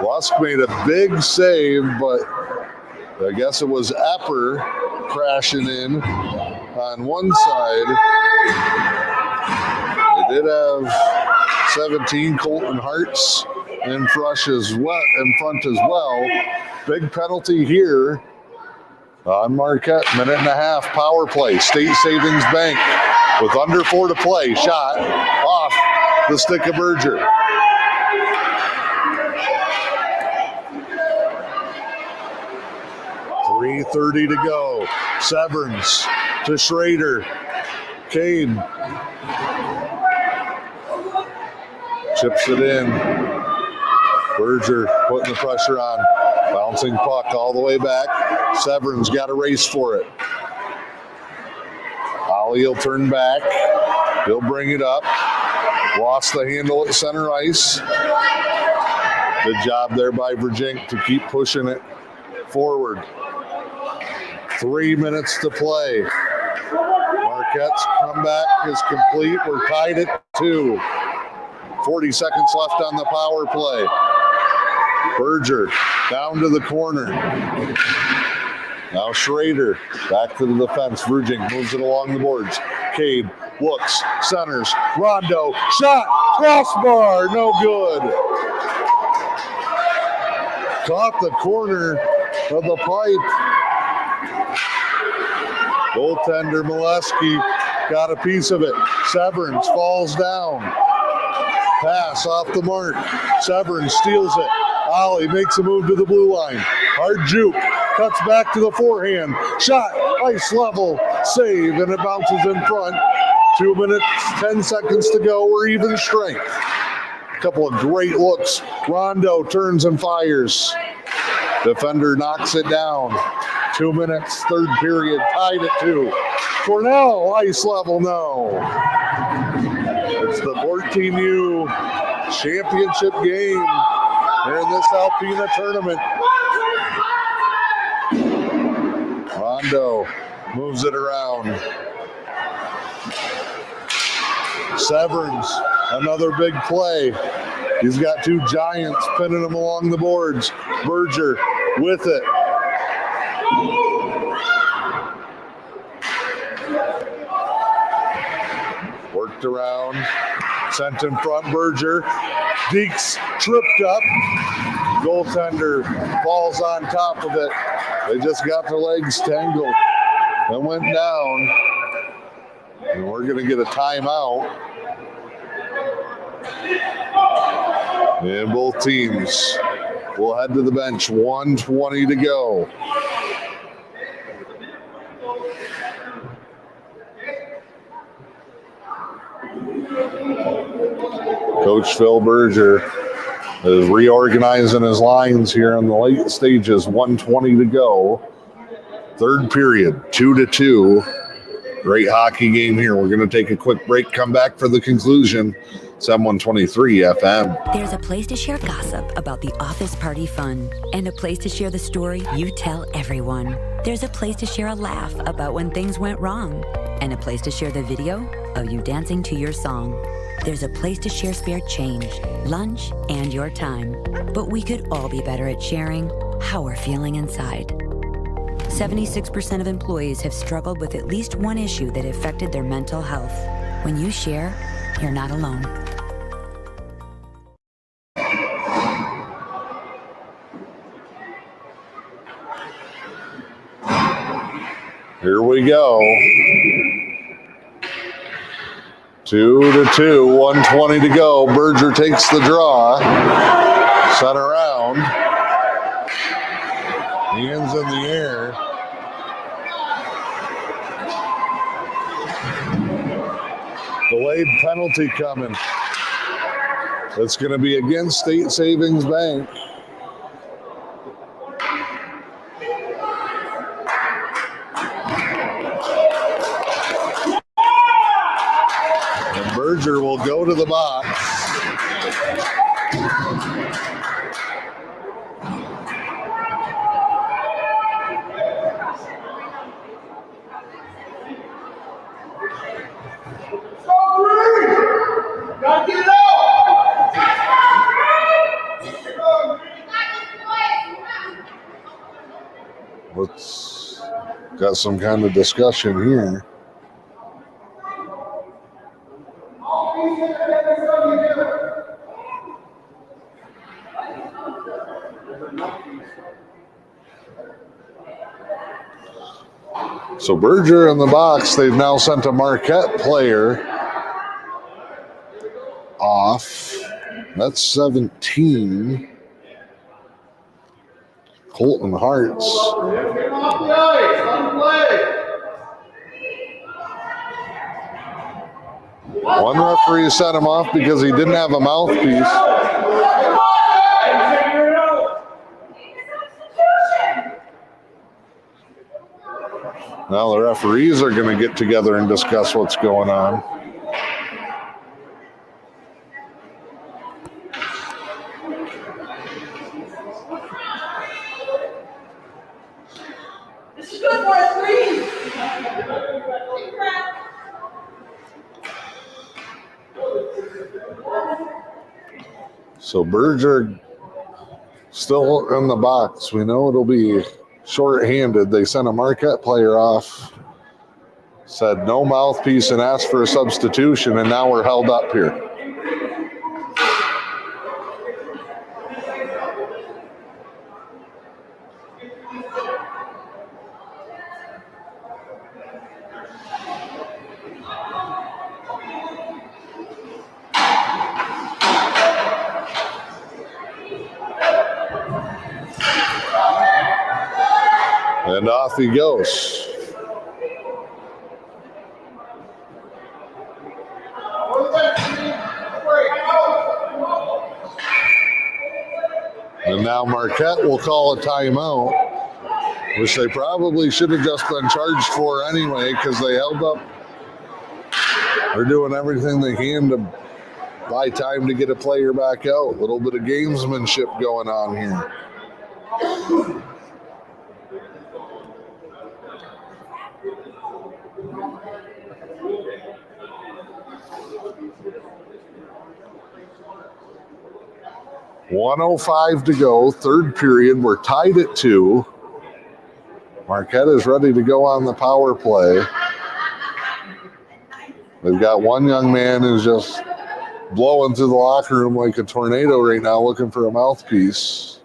Lusk made a big save, but I guess it was Epper crashing in on one side. They did have 17 Colton Hartz in front as well. Big penalty here on Marquette. Minute and a half power play. State Savings Bank with under 4 to play. Shot off the stick of Berger. .3:30 to go. Severns to Schrader. Cade chips it in. Berger putting the pressure on. Bouncing puck all the way back. Severns got a race for it. Ollie will turn back. He'll bring it up. Lost the handle at center ice. Good job there by Virginia to keep pushing it forward. 3 minutes to play. Marquette's comeback is complete. We're tied at 2. 40 seconds left on the power play. Berger down to the corner. Now Schrader back to the defense. Virginia moves it along the boards. Cade looks, centers, Rondo, shot, crossbar, no good. Caught the corner of the pipe. Goaltender Molesky got a piece of it. Severns falls down. Pass off the mark. Severns steals it. Ollie makes a move to the blue line. Hard juke. Cuts back to the forehand. Shot. Ice level. Save. And it bounces in front. 2 minutes, 10 seconds to go. We're even strength. A couple of great looks. Rondo turns and fires. Defender knocks it down. 2 minutes, third period, tied at 2. Cornell, ice level, no. It's the 14U championship game here in this Alpena tournament. Rondo moves it around. Severns, another big play. He's got 2 giants pinning him along the boards. Berger with it. Worked around, sent in front, Berger. Deeks tripped up. Goaltender falls on top of it. They just got their legs tangled and went down. And we're going to get a timeout. And both teams will head to the bench. 1:20 to go. Coach Phil Berger is reorganizing his lines here in the late stages. 1:20 to go. Third period, 2-2. Great hockey game here. We're going to take a quick break, come back for the conclusion. 7123 FM. There's a place to share gossip about the office party fun, and a place to share the story you tell everyone. There's a place to share a laugh about when things went wrong, and a place to share the video of you dancing to your song. There's a place to share spare change, lunch, and your time. But we could all be better at sharing how we're feeling inside. 76% of employees have struggled with at least one issue that affected their mental health. When you share, you're not alone. Here we go. 2-2, 1:20 to go. Berger takes the draw. Sent around. Hands in the air. Delayed penalty coming. It's going to be against State Savings Bank. And Berger will go to the box. Let's got some kind of discussion here. So Berger in the box. They've now sent a Marquette player off. That's 17. Colton Hartz. One referee sent him off because he didn't have a mouthpiece. Now the referees are going to get together and discuss what's going on. So Berger still in the box. We know it'll be short-handed. They sent a Marquette player off, said no mouthpiece and asked for a substitution, and now we're held up here. And off he goes. And now Marquette will call a timeout, which they probably should have just been charged for anyway because they held up. They're doing everything they can to buy time to get a player back out. A little bit of gamesmanship going on here. .105 to go, third period. We're tied at 2. Marquette is ready to go on the power play. They've got one young man who's just blowing through the locker room like a tornado right now looking for a mouthpiece.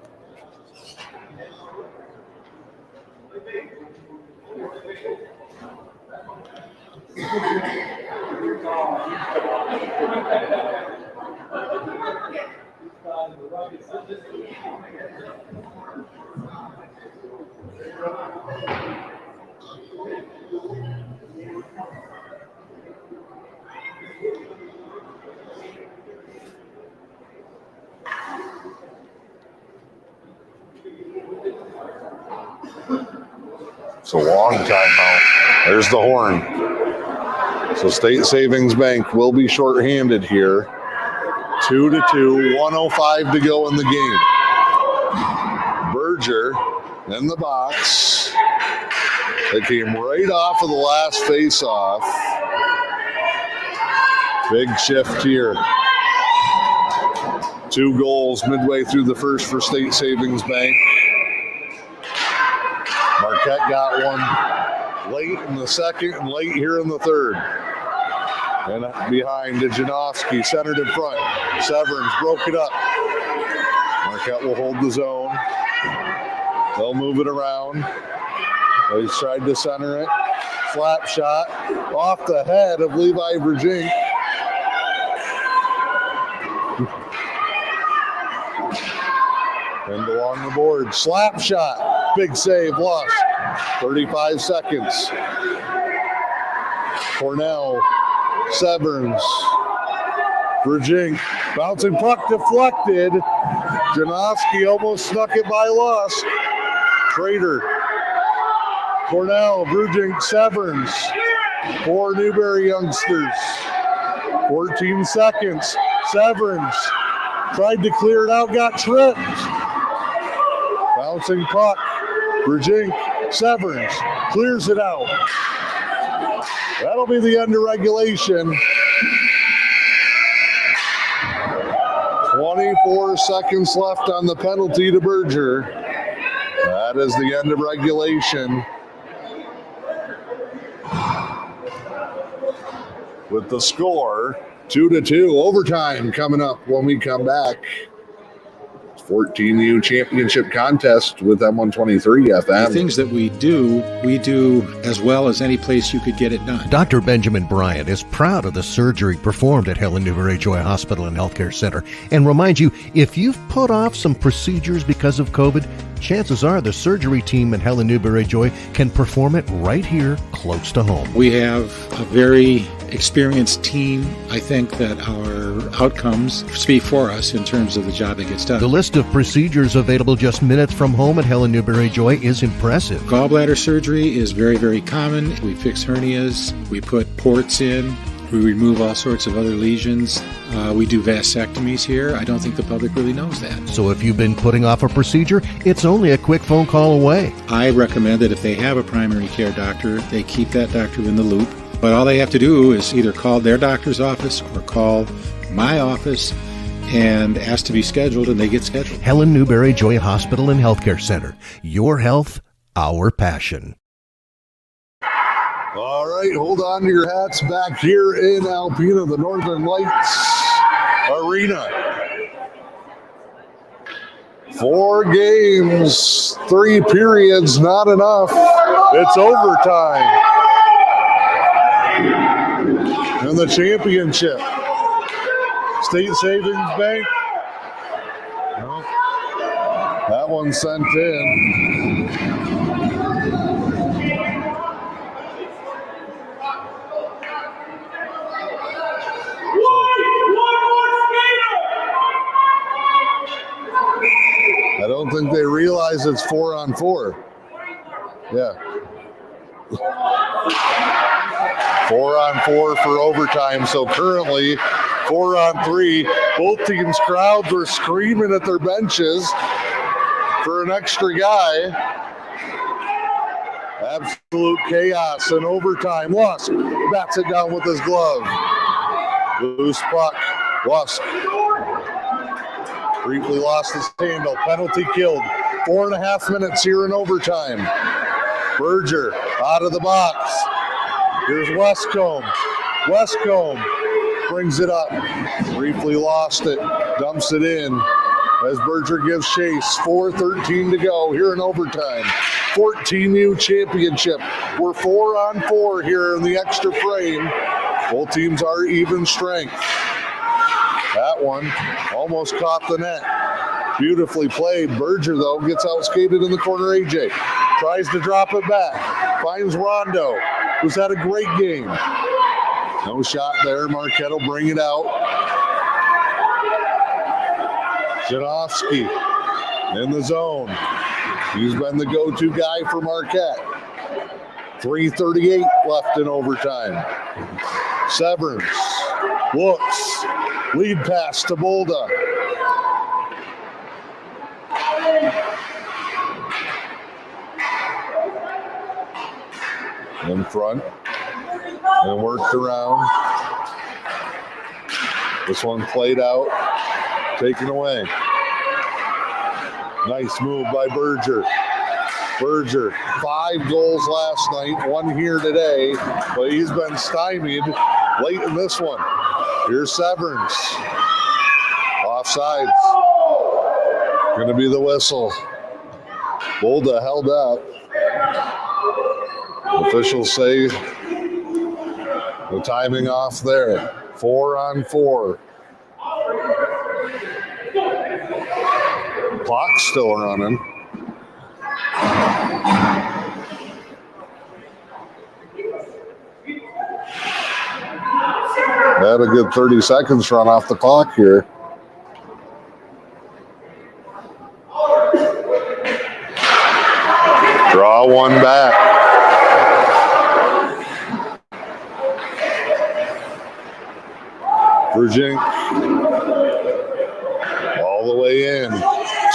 It's a long timeout. There's the horn. So State Savings Bank will be shorthanded here. 2-2, 1:05 to go in the game. Berger in the box. They came right off of the last face-off. Big shift here. 2 goals midway through the first for State Savings Bank. Marquette got one late in the second and late here in the third. And behind to Janowski, centered in front. Severns broke it up. Marquette will hold the zone. They'll move it around. They tried to center it. Slap shot off the head of Levi Virginia. And along the board, slap shot. Big save, lost. 35 seconds. Cornell, Severns, Virginia, bouncing puck deflected. Janowski almost snuck it by, lost. Trader, Cornell, Virginia, Severns, 4 Newberry youngsters. 14 seconds. Severns tried to clear it out, got tripped. Bouncing puck. Virginia, Severns clears it out. That'll be the end of regulation. 24 seconds left on the penalty to Berger. That is the end of regulation. With the score 2-2, overtime coming up when we come back. 14U championship contest with M123 FM. The things that we do as well as any place you could get it done. Dr. Benjamin Bryant is proud of the surgery performed at Helen Newberry Joy Hospital and Healthcare Center and reminds you, if you've put off some procedures because of COVID, chances are the surgery team at Helen Newberry Joy can perform it right here close to home. We have a very experienced team. I think that our outcomes speak for us in terms of the job that gets done. The list of procedures available just minutes from home at Helen Newberry Joy is impressive. Gallbladder surgery is very, very common. We fix hernias. We put ports in. We remove all sorts of other lesions. We do vasectomies here. I don't think the public really knows that. So if you've been putting off a procedure, it's only a quick phone call away. I recommend that if they have a primary care doctor, they keep that doctor in the loop. But all they have to do is either call their doctor's office or call my office and ask to be scheduled, and they get scheduled. Helen Newberry Joy Hospital and Healthcare Center. Your health, our passion. All right, hold on to your hats back here in Alpena, the Northern Lights Arena. 4 games, 3 periods, not enough. It's overtime. And the championship. State Savings Bank. No. That one sent in. I don't think they realize it's 4-on-4. Yeah. 4-on-4 for overtime. So currently 4-on-3. Both teams' crowds were screaming at their benches for an extra guy. Absolute chaos in overtime. Lusk bats it down with his glove. Loose puck. Lusk briefly lost his handle. Penalty killed. 4.5 minutes here in overtime. Berger out of the box. Here's Westcomb. Westcomb brings it up. Briefly lost it. Dumps it in as Berger gives chase. 4:13 to go here in overtime. 14U championship. We're 4-on-4 here in the extra frame. Both teams are even strength. That one almost caught the net. Beautifully played. Berger, though, gets outskated in the corner. AJ tries to drop it back. Finds Rondo, who's had a great game. No shot there. Marquette will bring it out. Janowski in the zone. He's been the go-to guy for Marquette. 3:38 left in overtime. Severns looks. Lead pass to Bolda. In front. And worked around. This one played out. Taken away. Nice move by Berger. Berger, 5 goals last night, 1 here today, but he's been stymied late in this one. Here's Severance. Offsides. Going to be the whistle. Bolda held up. Officials say the timing off there. 4-on-4. Clock's still running. Had a good 30 seconds run off the clock here. Draw one back. Virgin all the way in.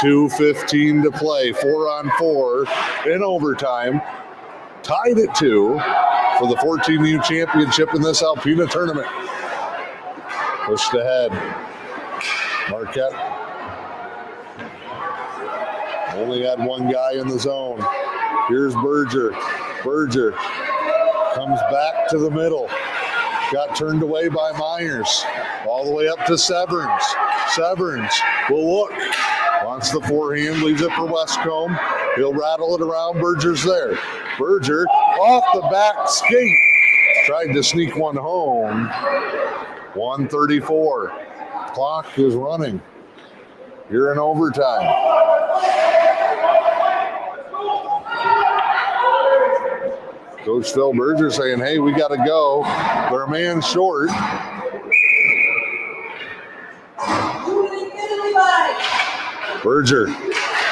2:15 to play. 4-on-4 in overtime. Tied at 2 for the 14U championship in this Alpena tournament. Pushed ahead. Marquette only had one guy in the zone. Here's Berger. Berger comes back to the middle. Got turned away by Myers. All the way up to Severance. Severance will look. Wants the forehand, leaves it for Westcomb. He'll rattle it around. Berger's there. Berger off the back skate. Tried to sneak one home. 1:34. Clock is running. You're in overtime. Coach Phil Berger saying, hey, we got to go. They're a man short. Berger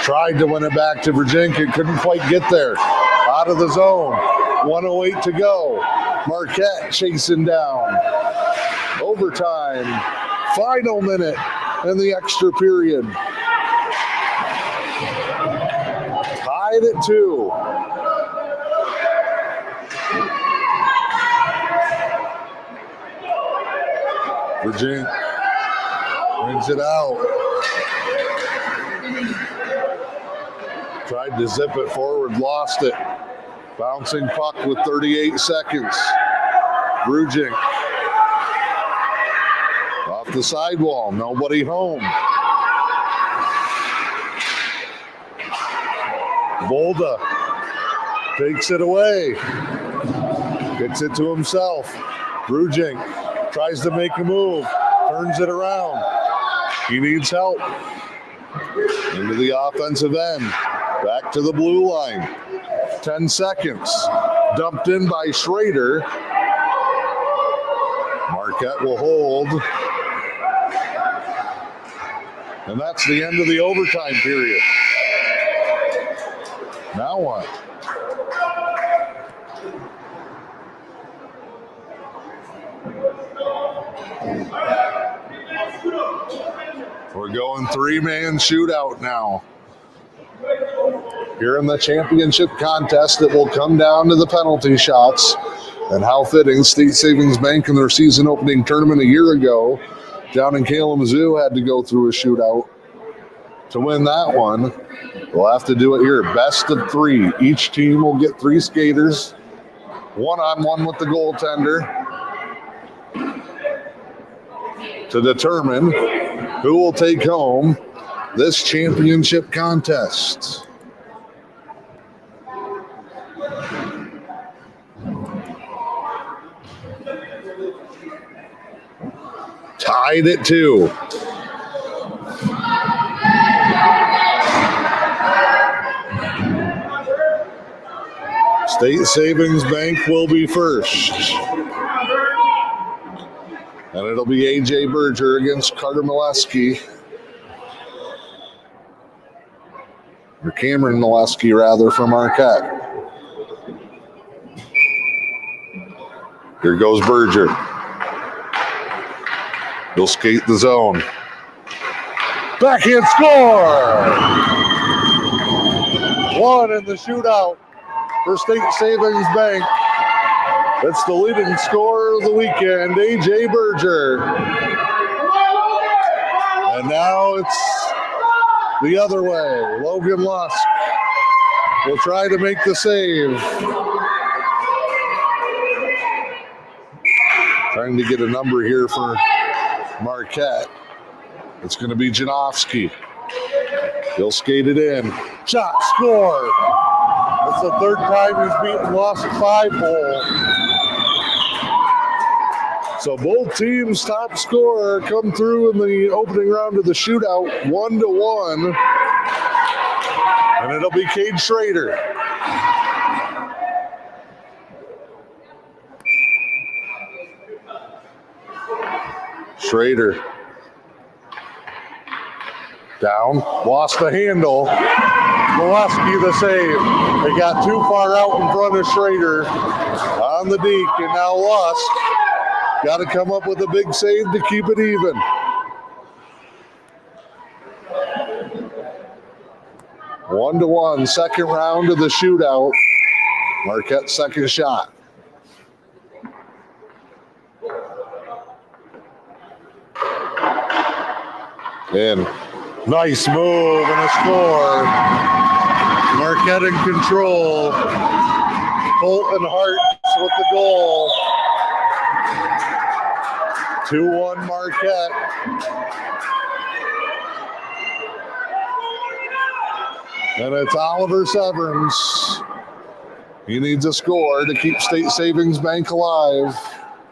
tried to win it back to Virginia. Couldn't quite get there. Out of the zone. 1:08 to go. Marquette chasing down. Overtime. Final minute in the extra period. Tied at 2. Virginia brings it out. Tried to zip it forward, lost it. Bouncing puck with 38 seconds. Brugink. Off the sidewall, nobody home. Bolda takes it away. Gets it to himself. Brugink tries to make a move. Turns it around. He needs help. Into the offensive end. Back to the blue line. 10 seconds. Dumped in by Schrader. Marquette will hold. And that's the end of the overtime period. Now what? We're going 3-man shootout now. Here in the championship contest, it will come down to the penalty shots. And how fitting, State Savings Bank in their season opening tournament a year ago down in Kalamazoo had to go through a shootout to win that one. We'll have to do it here. Best of 3. Each team will get 3 skaters. 1-on-1 with the goaltender to determine who will take home this championship contest. Tied at 2. State Savings Bank will be first. And it'll be A.J. Berger against Carter Molesky. Or Cameron Molesky, rather, from Marquette. Here goes Berger. He'll skate the zone. Backhand score! 1 in the shootout for State Savings Bank. That's the leading scorer of the weekend, A.J. Berger. And now it's the other way. Logan Lusk will try to make the save. Trying to get a number here for Marquette. It's going to be Janowski. He'll skate it in. Shot, score. That's the third time he's beaten lost 5-hole. So both teams' top scorer come through in the opening round of the shootout, 1-1. And it'll be Cade Schrader. Schrader. Down, lost the handle. Molesky the save. They got too far out in front of Schrader on the deke, and now Lusk got to come up with a big save to keep it even. One to one, second round of the shootout. Marquette's second shot. And nice move and a score. Marquette in control. Colton Hartz with the goal. 2-1 Marquette. And it's Oliver Severns. He needs a score to keep State Savings Bank alive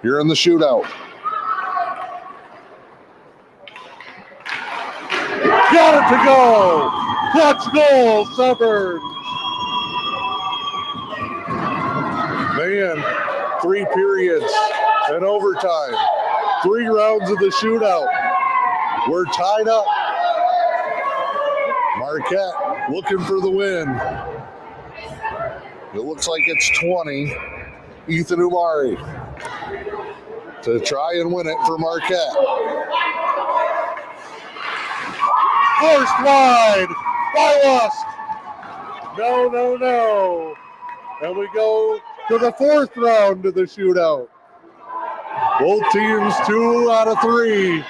here in the shootout. Got it to go. Clutch goal, Severns. Man, 3 periods and overtime. 3 rounds of the shootout. We're tied up. Marquette looking for the win. It looks like it's 20. Ethan Umari to try and win it for Marquette. Forced wide by Lusk. No. And we go to the 4th round of the shootout. Both teams 2 out of 3.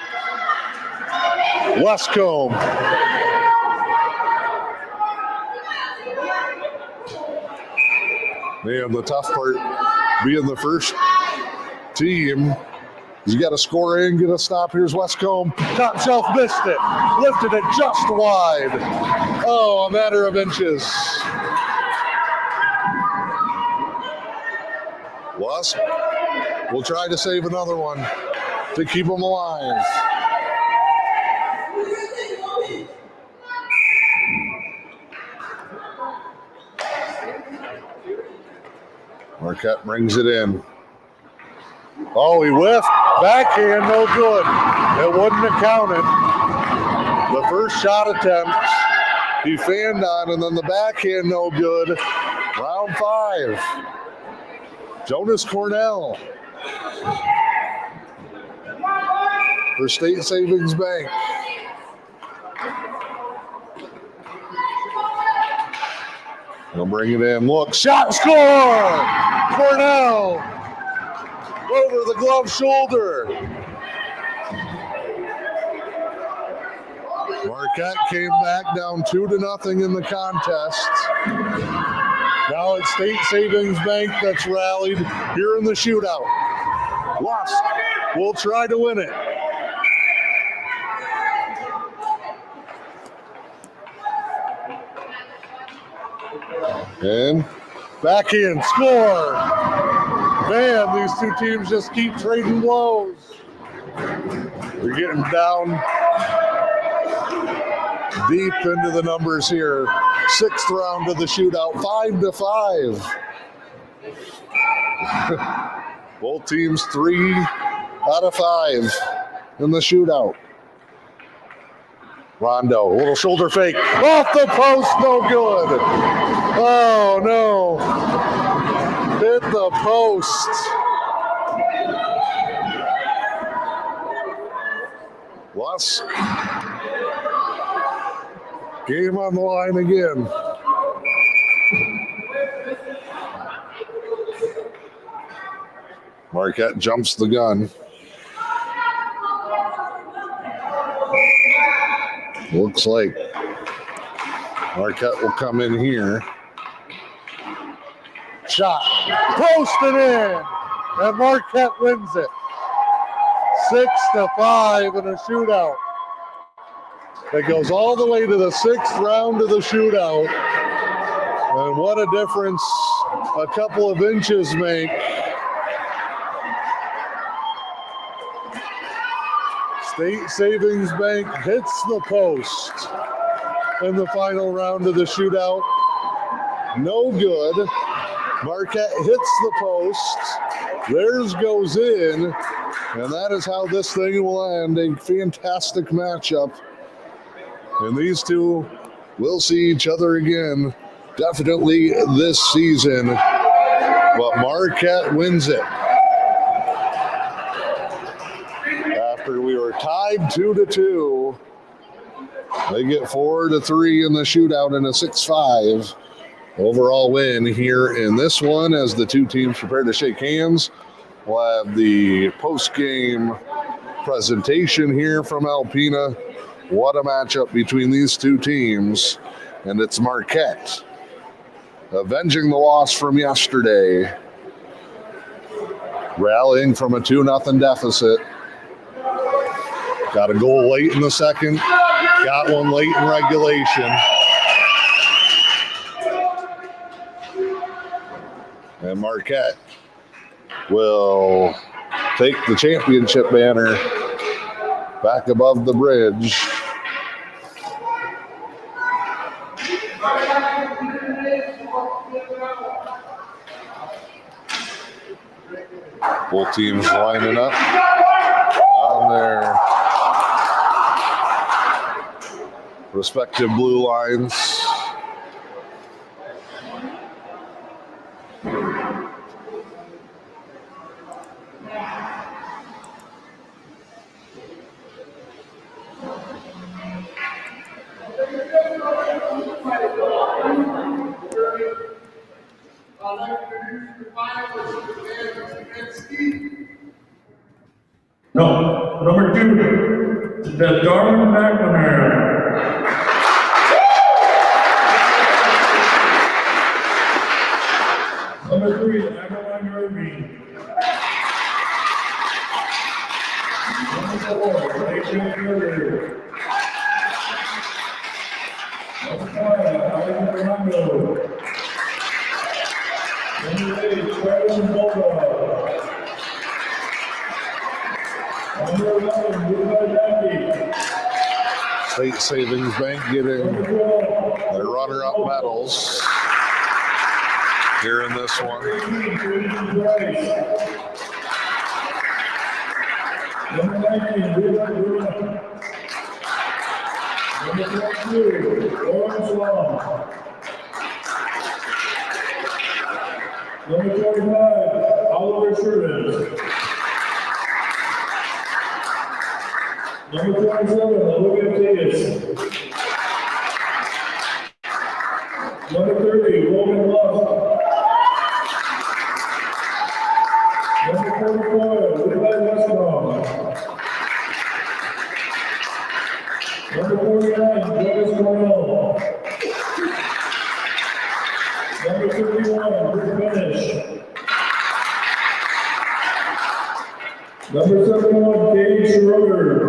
Westcombe. Man, the tough part being the first team. You got to score in, get a stop. Here's Westcombe. Top shelf missed it. Lifted it just wide. Oh, a matter of inches. Lusk will try to save another one to keep them alive. Marquette brings it in. Oh, he whiffed. Backhand, no good. It wouldn't have counted. The first shot attempt, he fanned on, and then the backhand, no good. Round 5. Jonas Cornell for State Savings Bank. He'll bring it in. Look, shot, score! Cornell over the glove shoulder. Marquette came back down 2-0 in the contest. Now it's State Savings Bank that's rallied here in the shootout. Lusk will try to win it. And backhand, score. Man, these two teams just keep trading blows. They're getting down deep into the numbers here. 6th round of the shootout, 5-5. Both teams 3 out of 5 in the shootout. Rondo, a little shoulder fake. Off the post, no good. Oh, no. Hit the post. Lusk. Game on the line again. Marquette jumps the gun. Looks like Marquette will come in here. Shot, posted in, and Marquette wins it. 6-5 in a shootout. It goes all the way to the 6th round of the shootout. And what a difference a couple of inches make. State Savings Bank hits the post in the final round of the shootout. No good. Marquette hits the post. Theirs goes in. And that is how this thing will end. A fantastic matchup. And these two will see each other again, definitely this season. But Marquette wins it. After we were tied 2-2, they get 4-3 in the shootout in a 6-5 overall win here in this one as the two teams prepare to shake hands. We'll have the post-game presentation here from Alpena. What a matchup between these two teams. And it's Marquette avenging the loss from yesterday, rallying from a 2-0 deficit. Got a goal late in the second, got one late in regulation. And Marquette will take the championship banner back above the bridge. Both teams lining up on their respective blue lines. No, number 2, the Darwin McNamara. Number 3, Adeline Irving. Number 4, AJ Newberry. Number 5, Alex Fernando. Number 8, Travis Bulldog. Number 11, Levi Jackie. State Savings Bank getting their runner-up medals here in this one. Number 19, Levi Bruno. Number 22, Lawrence Long. Number 25, Oliver Sherman. Number 27, Olivia Tigas. Number 30, Logan Love. Number 44, Levi Westrom. Number 49, Douglas Cornell. Number 51, Rick Finish. Number 71, Katie Schroeder.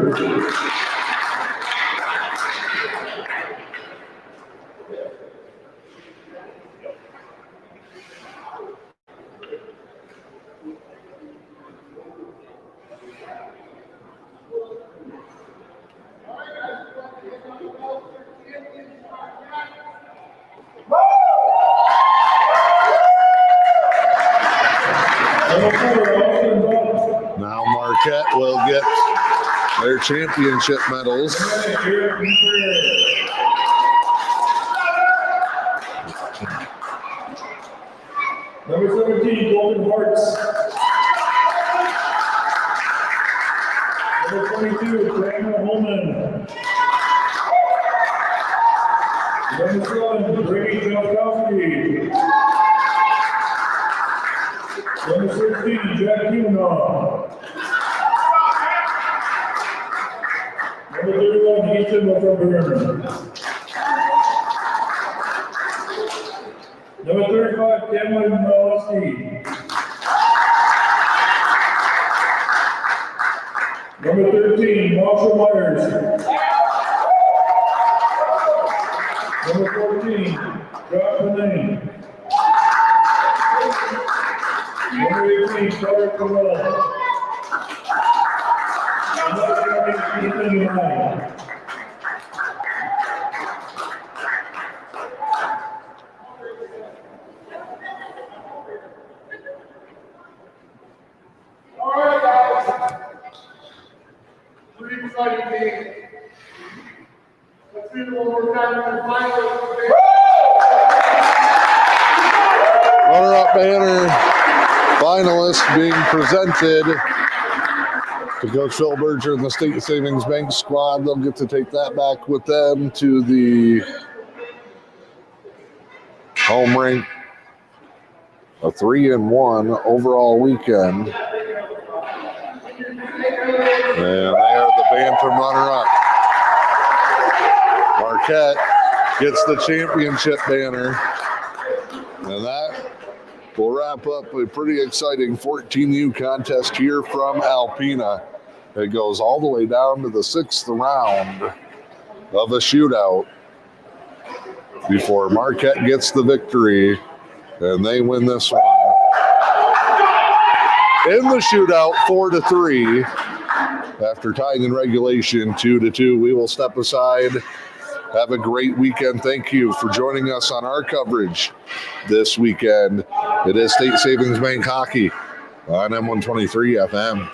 Now Marquette will get their championship medals. Number 17, Golden Hearts. Number 22, Brandon Holman. Number 7, Brady Jalkowski. Number 16, Jack Kimono. Number 31, Ethan Wilford. Number 35, Cameron Manistique. Number 13, Marshall Myers. Number 14, Josh Manning. Number 18, Carter Terrell. Number 20, Ethan Ryan. All right, guys. Pretty exciting game. Let's do it one more time. Runner-up banner finalists being presented to Coach Phil Berger and the State Savings Bank squad. They'll get to take that back with them to the home rink. A 3-1 overall weekend. And they are the Bantam runner-up. Marquette gets the championship banner. And that will wrap up a pretty exciting 14U contest here from Alpena. It goes all the way down to the 6th round of a shootout before Marquette gets the victory, and they win this one in the shootout 4-3 after tying in regulation 2-2. We will step aside. Have a great weekend. Thank you for joining us on our coverage this weekend. It is State Savings Bank Hockey on M123 FM.